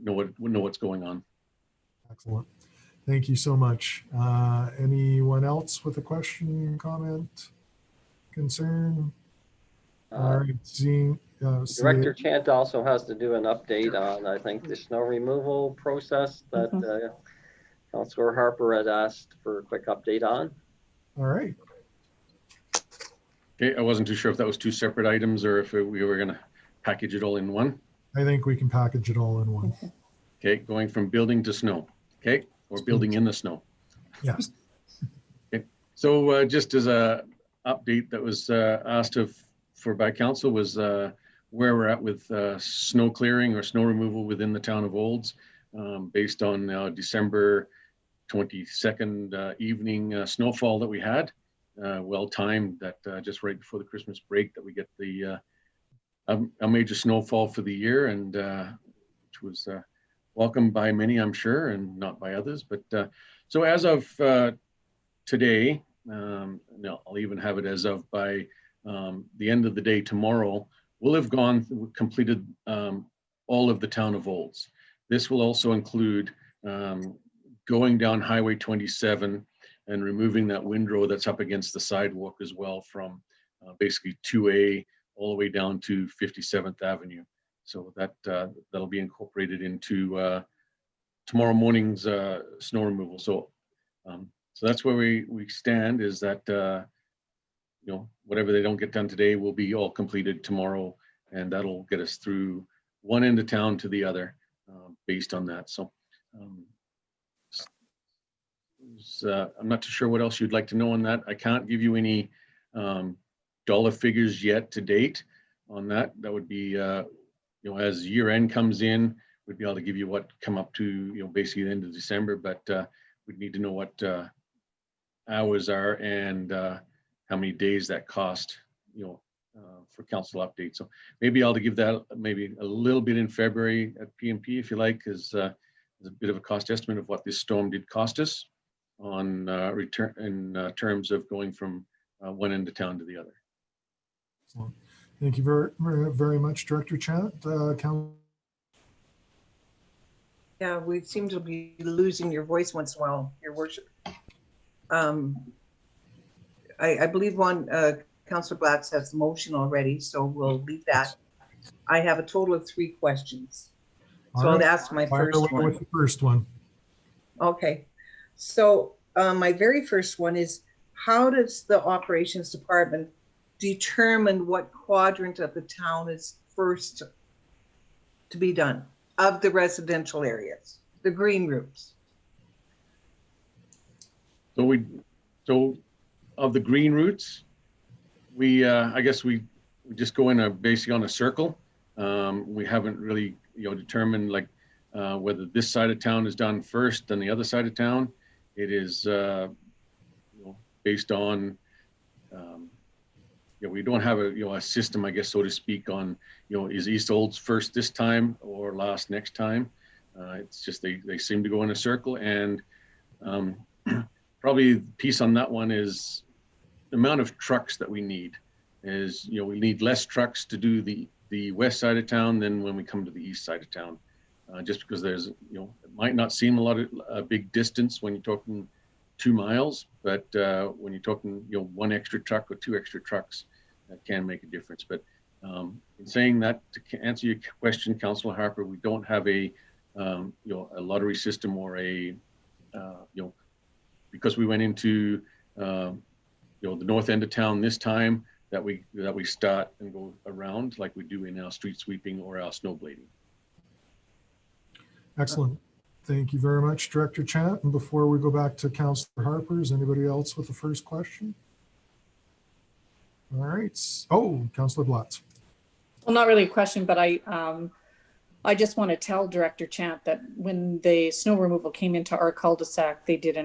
Speaker 13: know what's going on.
Speaker 1: Excellent. Thank you so much. Anyone else with a question, comment, concern? All right, seeing
Speaker 3: Director Chant also has to do an update on, I think, the snow removal process that Councillor Harper had asked for a quick update on.
Speaker 1: All right.
Speaker 13: Okay, I wasn't too sure if that was two separate items or if we were going to package it all in one.
Speaker 1: I think we can package it all in one.
Speaker 13: Okay, going from building to snow. Okay, or building in the snow.
Speaker 1: Yes.
Speaker 13: Okay, so just as a update that was asked for by council was where we're at with snow clearing or snow removal within the town of Olds, based on December 22nd evening snowfall that we had. Well timed that just right before the Christmas break that we get the a major snowfall for the year, and which was welcomed by many, I'm sure, and not by others. But so as of today, no, I'll even have it as of by the end of the day tomorrow, we'll have completed all of the town of Olds. This will also include going down Highway 27 and removing that windrow that's up against the sidewalk as well, from basically 2A all the way down to 57th Avenue. So that'll be incorporated into tomorrow morning's snow removal. So so that's where we stand, is that whatever they don't get done today will be all completed tomorrow, and that'll get us through one end of town to the other based on that. So I'm not too sure what else you'd like to know on that. I can't give you any dollar figures yet to date on that. That would be, as year end comes in, we'd be able to give you what come up to, basically the end of December, but we'd need to know what hours are and how many days that cost, for council update. So maybe I'll give that maybe a little bit in February at PNP, if you like, because there's a bit of a cost estimate of what this storm did cost us on return in terms of going from one end of town to the other.
Speaker 1: Excellent. Thank you very much, Director Chant.
Speaker 11: Yeah, we seem to be losing your voice once in a while, Your Worship. I believe Councillor Blatz has the motion already, so we'll leave that. I have a total of 3 questions. So I'll ask my first one.
Speaker 1: With the first one.
Speaker 11: Okay, so my very first one is, how does the operations department determined what quadrant of the town is first to be done of the residential areas, the green routes?
Speaker 13: So of the green routes, we I guess we just go in basically on a circle. We haven't really determined like whether this side of town is done first than the other side of town. It is based on we don't have a system, I guess, so to speak, on is East Olds first this time or last next time. It's just they seem to go in a circle, and probably the piece on that one is the amount of trucks that we need. Is we need less trucks to do the west side of town than when we come to the east side of town, just because there's it might not seem a big distance when you're talking 2 miles, but when you're talking one extra truck or 2 extra trucks, that can make a difference. But in saying that, to answer your question, Councillor Harper, we don't have a lottery system or a because we went into the north end of town this time, that we start and go around like we do in our street sweeping or our snow blading.
Speaker 1: Excellent. Thank you very much, Director Chant. And before we go back to Councillor Harper, is anybody else with the first question? All right. Oh, Councillor Blatz.
Speaker 5: Well, not really a question, but I just want to tell Director Chant that when the snow removal came into our cul-de-sac, they did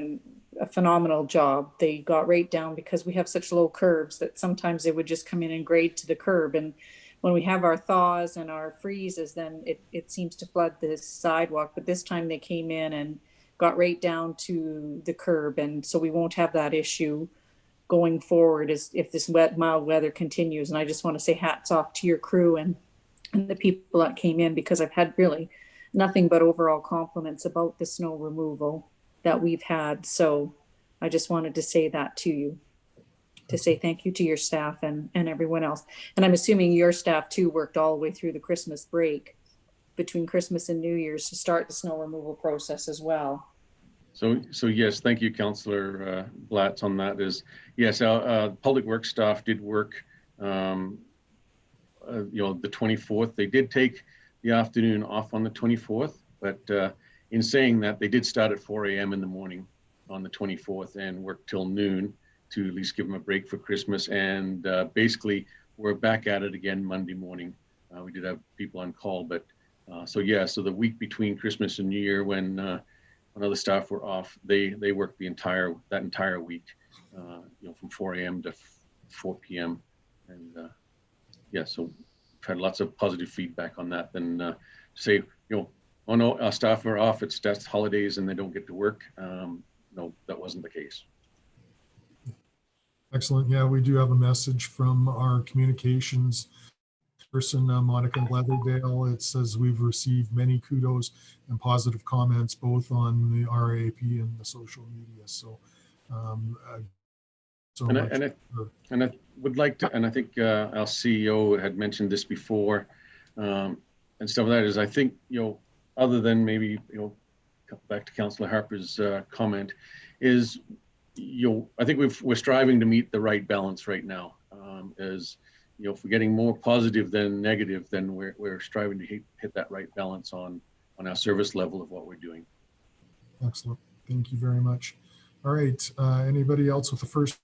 Speaker 5: a phenomenal job. They got right down, because we have such low curbs that sometimes they would just come in and grade to the curb. And when we have our thaws and our freezes, then it seems to flood this sidewalk. But this time they came in and got right down to the curb. And so we won't have that issue going forward if this mild weather continues. And I just want to say hats off to your crew and the people that came in, because I've had really nothing but overall compliments about the snow removal that we've had. So I just wanted to say that to you, to say thank you to your staff and everyone else. And I'm assuming your staff too worked all the way through the Christmas break, between Christmas and New Year's, to start the snow removal process as well.
Speaker 13: So yes, thank you, Councillor Blatz, on that. Is yes, our public works staff did work the 24th. They did take the afternoon off on the 24th, but in saying that, they did start at 4 a.m. in the morning on the 24th and work till noon to at least give them a break for Christmas. And basically, we're back at it again Monday morning. We did have people on call, but so the week between Christmas and New Year, when other staff were off, they worked that entire week, from 4 a.m. to 4 p.m. And so we've had lots of positive feedback on that. Then say, oh no, our staff are off, that's holidays and they don't get to work. No, that wasn't the case.
Speaker 1: Excellent. Yeah, we do have a message from our communications person, Monica Leatherdale. It says we've received many kudos and positive comments both on the RAP and the social media. So,
Speaker 13: I would like to, and I think our CEO had mentioned this before, and stuff like that is, I think, other than maybe, back to Councillor Harper's comment, is, I think we're striving to meet the right balance right now. As if we're getting more positive than negative, then we're striving to hit that right balance on our service level of what we're doing.
Speaker 1: Excellent. Thank you very much. All right. Anybody else with the first?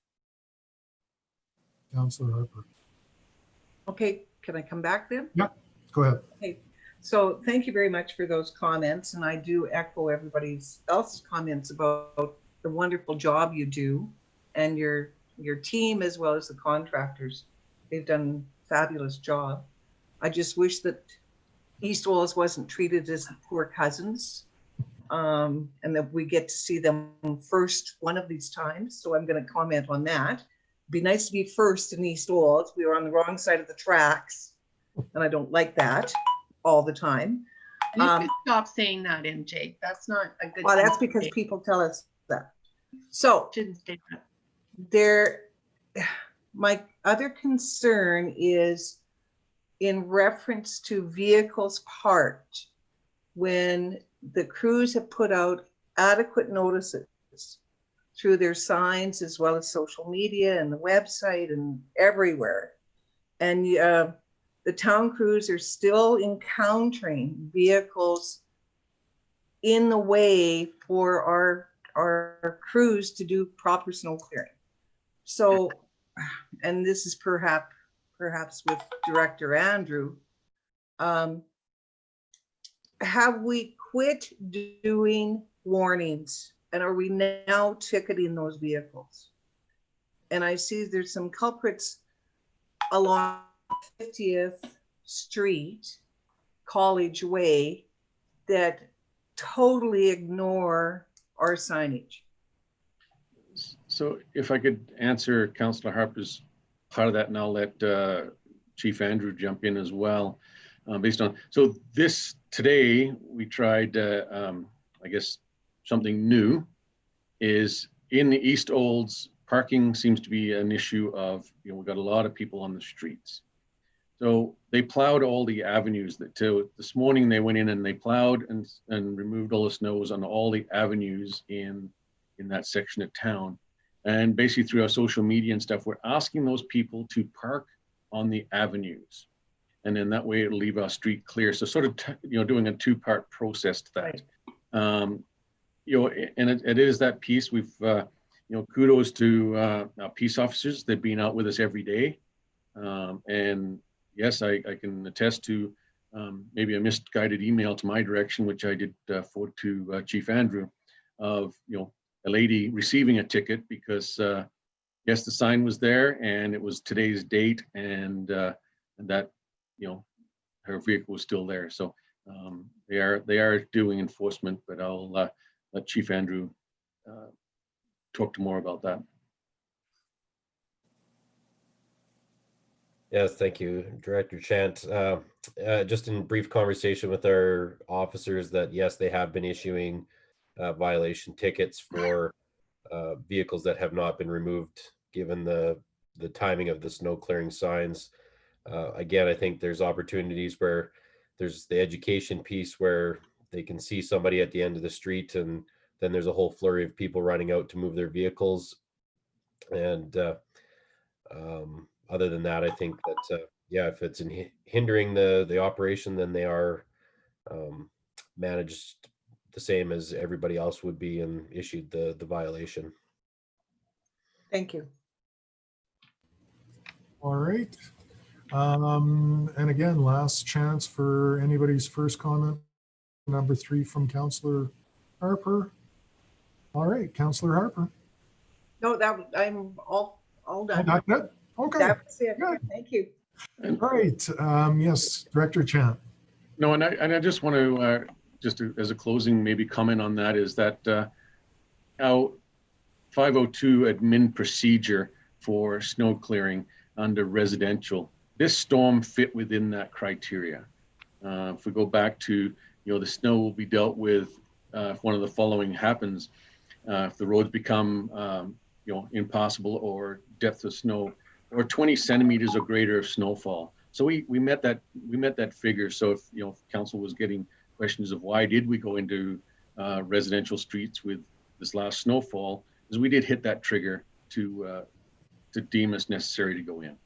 Speaker 1: Councillor Harper.
Speaker 11: Okay, can I come back then?
Speaker 1: Yeah, go ahead.
Speaker 11: Okay, so thank you very much for those comments, and I do echo everybody else's comments about the wonderful job you do, and your team as well as the contractors. They've done a fabulous job. I just wish that East Walls wasn't treated as the poor cousins, and that we get to see them first one of these times. So I'm going to comment on that. It'd be nice to be first in East Walls. We were on the wrong side of the tracks, and I don't like that all the time.
Speaker 4: You should stop saying that, MJ. That's not a good.
Speaker 11: Well, that's because people tell us that. So
Speaker 4: shouldn't say that.
Speaker 11: My other concern is in reference to vehicles parked when the crews have put out adequate notices through their signs as well as social media and the website and everywhere. And the town crews are still encountering vehicles in the way for our crews to do proper snow clearing. So, and this is perhaps with Director Andrew, have we quit doing warnings and are we now ticketing those vehicles? And I see there's some culprits along 50th Street, College Way, that totally ignore our signage.
Speaker 13: So if I could answer Councillor Harper's part of that, and I'll let Chief Andrew jump in as well. Based on, so this today we tried, I guess something new is in the East Olds, parking seems to be an issue of, we've got a lot of people on the streets. So they plowed all the avenues this morning they went in and they plowed and removed all the snows on all the avenues in that section of town. And basically through our social media and stuff, we're asking those people to park on the avenues. And then that way it'll leave our street clear. So sort of, doing a two-part process to that. Right. And it is that piece. We've, kudos to our peace officers. They've been out with us every day. And yes, I can attest to maybe a misguided email to my direction, which I did forward to Chief Andrew, of, a lady receiving a ticket because, yes, the sign was there and it was today's date and that, her vehicle was still there. So they are doing enforcement, but I'll let Chief Andrew talk to more about that.
Speaker 10: Yes, thank you, Director Chant. Just in brief conversation with our officers that yes, they have been issuing violation tickets for vehicles that have not been removed given the timing of the snow clearing signs. Again, I think there's opportunities where there's the education piece where they can see somebody at the end of the street and then there's a whole flurry of people running out to move their vehicles. And other than that, I think that, yeah, if it's hindering the operation, then they are managed the same as everybody else would be and issued the violation.
Speaker 11: Thank you.
Speaker 1: All right. And again, last chance for anybody's first comment. Number 3 from Councillor Harper. All right, Councillor Harper.
Speaker 11: No, I'm all done.
Speaker 1: Oh, that's it? Okay.
Speaker 11: That's it.
Speaker 1: Good.
Speaker 11: Thank you.
Speaker 1: All right. Yes, Director Chant.
Speaker 13: No, and I just want to as a closing maybe comment on that is that our 502 admin procedure for snow clearing under residential, this storm fit within that criteria. If we go back to, the snow will be dealt with if one of the following happens, if the roads become, impassable or depth of snow or 20 centimeters or greater of snowfall. So we met that figure. So if, council was getting questions of why did we go into residential streets with this last snowfall, is we did hit that trigger to deem us necessary to go in.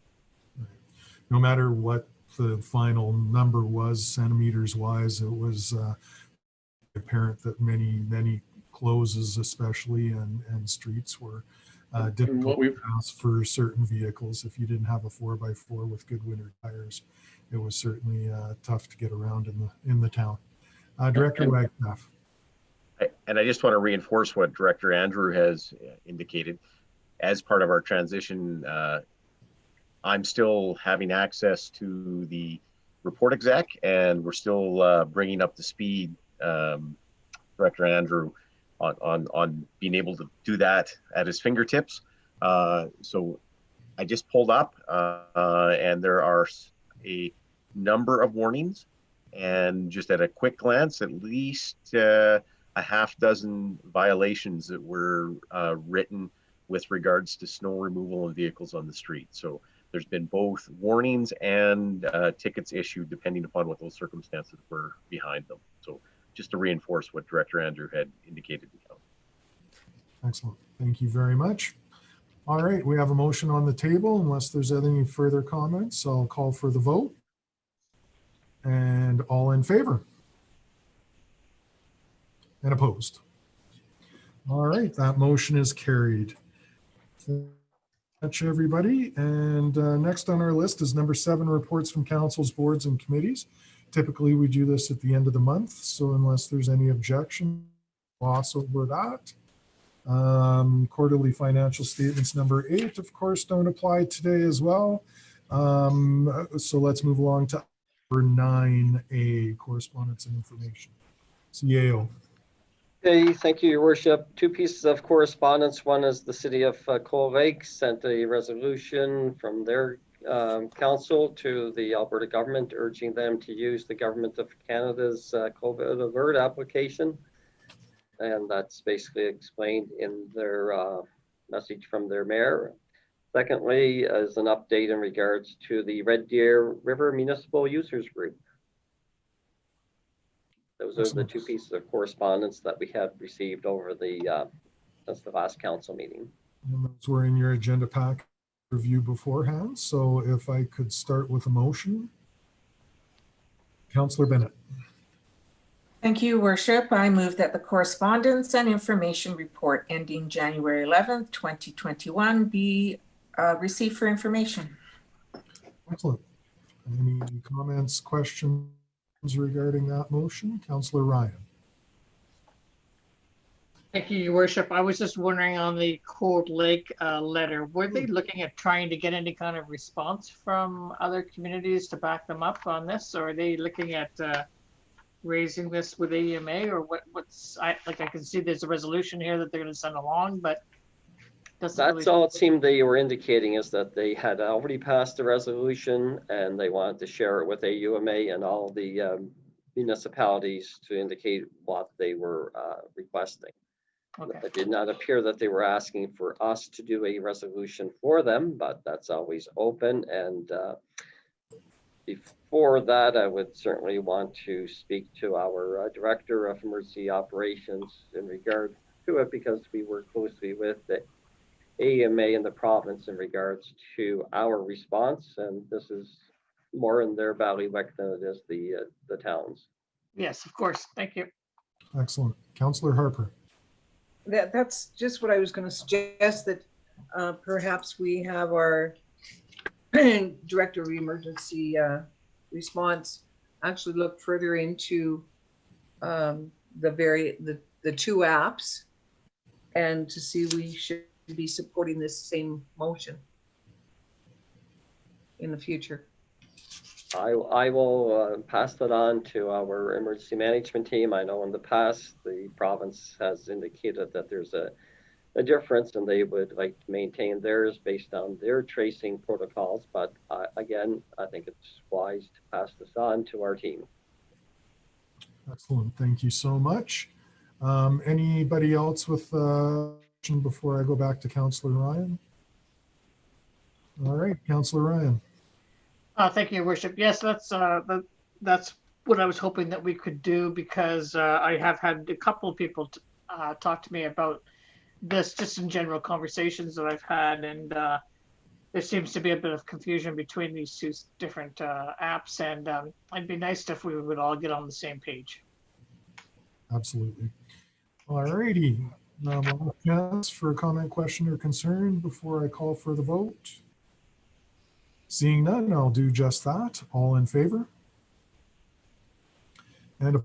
Speaker 1: No matter what the final number was, centimeters wise, it was apparent that many closes, especially and streets, were difficult to pass for certain vehicles. If you didn't have a 4x4 with good winter tires, it was certainly tough to get around in the town. Director Wagstaff.
Speaker 2: And I just want to reinforce what Director Andrew has indicated. As part of our transition, I'm still having access to the report exec, and we're still bringing up the speed, Director Andrew, on being able to do that at his fingertips. So I just pulled up, and there are a number of warnings, and just at a quick glance, at least a half dozen violations that were written with regards to snow removal and vehicles on the street. So there's been both warnings and tickets issued depending upon what those circumstances were behind them. So just to reinforce what Director Andrew had indicated to council.
Speaker 1: Excellent. Thank you very much. All right, we have a motion on the table. Unless there's any further comments, I'll call for the vote. And all in favor? And opposed? All right, that motion is carried. Thank you much, everybody. And next on our list is number 7, reports from councils, boards, and committees. Typically, we do this at the end of the month, so unless there's any objection, gloss over that. Quarterly financial statements number 8, of course, don't apply today as well. So let's move along to number 9A, correspondence and information. CAO.
Speaker 3: Okay, thank you, Your Worship. 2 pieces of correspondence. One is the city of Cold Lake sent a resolution from their council to the Alberta government urging them to use the Government of Canada's COVID alert application. And that's basically explained in their message from their mayor. Secondly, is an update in regards to the Red Deer River Municipal Users Group. Those are the 2 pieces of correspondence that we had received over since the last council meeting.
Speaker 1: And those were in your agenda pack review beforehand. So if I could start with a motion. Councillor Bennett.
Speaker 6: Thank you, Worship. I move that the correspondence and information report ending January 11th, 2021 be received for information.
Speaker 1: Excellent. Any comments, questions regarding that motion? Councillor Ryan.
Speaker 7: Thank you, Your Worship. I was just wondering on the Cold Lake letter, were they looking at trying to get any kind of response from other communities to back them up on this? Or are they looking at raising this with AMA, or I can see there's a resolution here that they're going to send along, but
Speaker 3: that's all it seemed they were indicating, is that they had already passed a resolution and they wanted to share it with AUMA and all the municipalities to indicate what they were requesting. Okay. It did not appear that they were asking for us to do a resolution for them, but that's always open. And before that, I would certainly want to speak to our Director of Emergency Operations in regard to it, because we work closely with the AMA in the province in regards to our response, and this is more in their bailiwick than it is the towns.
Speaker 7: Yes, of course. Thank you.
Speaker 1: Excellent. Councillor Harper.
Speaker 11: That's just what I was going to suggest, that perhaps we have our Director of Emergency Response actually look further into the 2 apps, and to see we should be supporting this same motion in the future.
Speaker 3: I will pass that on to our emergency management team. I know in the past the province has indicated that there's a difference and they would like to maintain theirs based on their tracing protocols, but again, I think it's wise to pass this on to our team.
Speaker 1: Excellent. Thank you so much. Anybody else with before I go back to Councillor Ryan? All right, Councillor Ryan.
Speaker 7: Thank you, Your Worship. Yes, that's what I was hoping that we could do, because I have had a couple of people talk to me about this, just in general conversations that I've had, and there seems to be a bit of confusion between these 2 different apps, and it'd be nice if we would all get on the same page.
Speaker 1: Absolutely. All righty. One chance for a comment, question, or concern before I call for the vote. Seeing none, I'll do just that. All in favor? And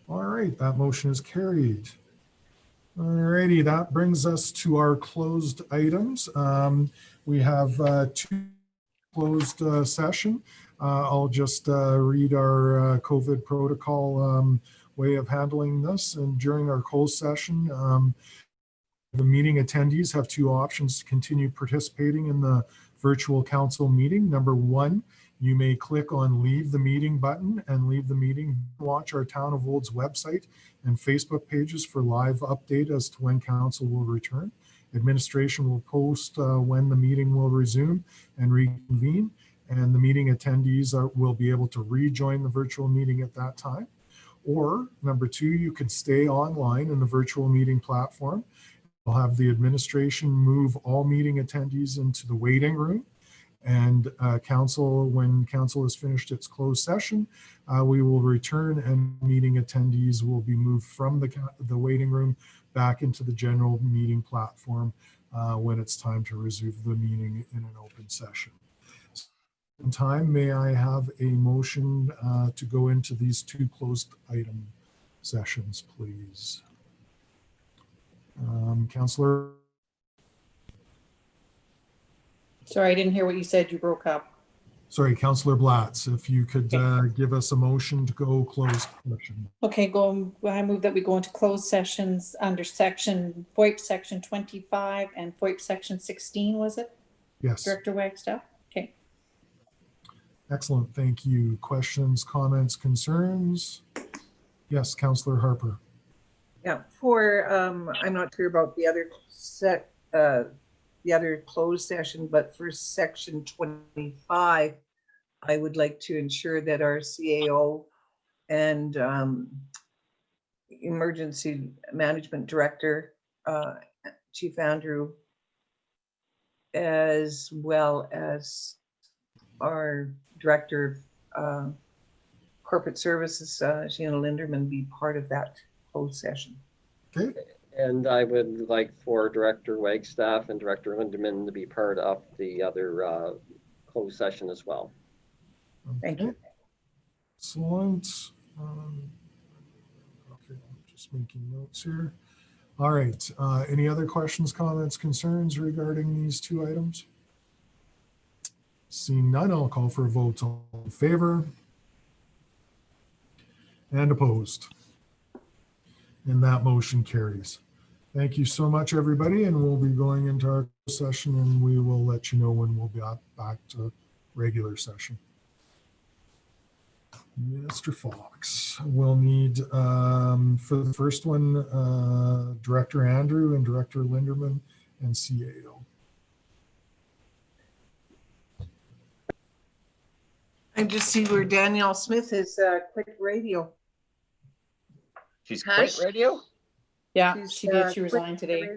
Speaker 1: all right, that motion is carried. All righty, that brings us to our closed items. We have 2 closed session. I'll just read our COVID protocol way of handling this. And during our closed session, the meeting attendees have 2 options to continue participating in the virtual council meeting. Number 1, you may click on Leave the Meeting button and leave the meeting. Watch our Town of Olds website and Facebook pages for live update as to when council will return. Administration will post when the meeting will resume and reconvene, and the meeting attendees will be able to rejoin the virtual meeting at that time. Or number two, you can stay online in the virtual meeting platform. We'll have the administration move all meeting attendees into the waiting room. And council, when council has finished its closed session, we will return and meeting attendees will be moved from the waiting room back into the general meeting platform when it's time to resume the meeting in an open session. In time, may I have a motion to go into these two closed item sessions, please? Councillor.
Speaker 5: Sorry, I didn't hear what you said. You broke up.
Speaker 1: Sorry, Councillor Blatz, if you could give us a motion to go closed session.
Speaker 5: Okay, I move that we go into closed sessions under section FOIP section 25 and FOIP section 16, was it?
Speaker 1: Yes.
Speaker 5: Director Wagstaff? Okay.
Speaker 1: Excellent, thank you. Questions, comments, concerns? Yes, Councillor Harper.
Speaker 11: Yeah, I'm not sure about the other the other closed session, but for section 25, I would like to ensure that our CAO and emergency management director, Chief Andrew, as well as our director of corporate services, Sheena Linderman, be part of that closed session.
Speaker 1: Okay.
Speaker 3: And I would like for Director Wagstaff and Director Lindemann to be part of the other closed session as well.
Speaker 11: Thank you.
Speaker 1: Excellent. Okay, I'm just making notes here. All right. Any other questions, comments, concerns regarding these two items? Seeing none, I'll call for a vote. All in favor? And opposed? And that motion carries. Thank you so much, everybody. And we'll be going into our session and we will let you know when we'll be back to regular session. Mr. Fox, we'll need for the first one, Director Andrew and Director Linderman and CAO.
Speaker 11: I just see where Danielle Smith is quit radio.
Speaker 2: She's quit radio?
Speaker 5: Yeah, she did. She resigned today.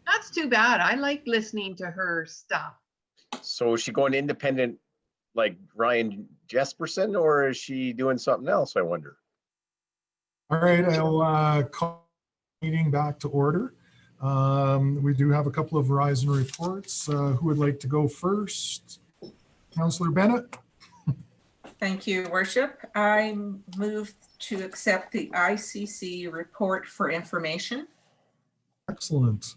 Speaker 4: That's too bad. I like listening to her stuff.
Speaker 2: So is she going independent like Ryan Jesperson, or is she doing something else, I wonder?
Speaker 1: All right, I'll call the meeting back to order. We do have a couple of Verizon reports. Who would like to go first? Councillor Bennett.
Speaker 6: Thank you, Worship. I move to accept the ICC report for information.
Speaker 1: Excellent.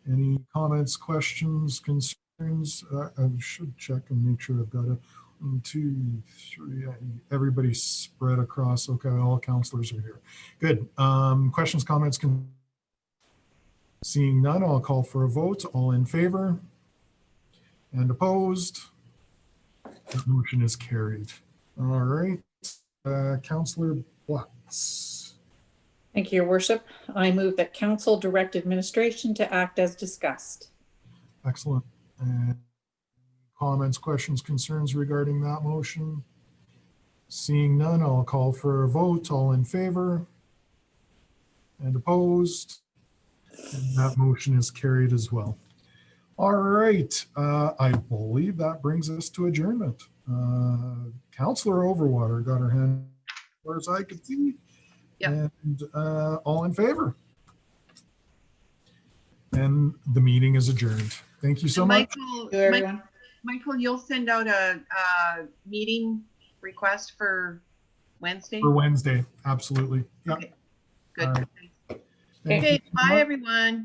Speaker 1: Any comments, questions, concerns? I should check and make sure I've got a 1, 2, 3. Everybody's spread across. Okay, all councillors are here. Good. Questions, comments? Seeing none, I'll call for a vote. All in favor? And opposed? That motion is carried. All right. Councillor Blatz.
Speaker 5: Thank you, Your Worship. I move that council direct administration to act as discussed.
Speaker 1: Excellent. And comments, questions, concerns regarding that motion? Seeing none, I'll call for a vote. All in favor? And opposed? And that motion is carried as well. All right. I believe that brings us to adjournment. Councillor Overwater got her hand as far as I could see. Yep. And all in favor? And the meeting is adjourned. Thank you so much.
Speaker 4: Michael, you'll send out a meeting request for Wednesday?
Speaker 1: For Wednesday, absolutely. Yep.
Speaker 4: Okay, good.
Speaker 1: All right.
Speaker 4: Okay, bye everyone.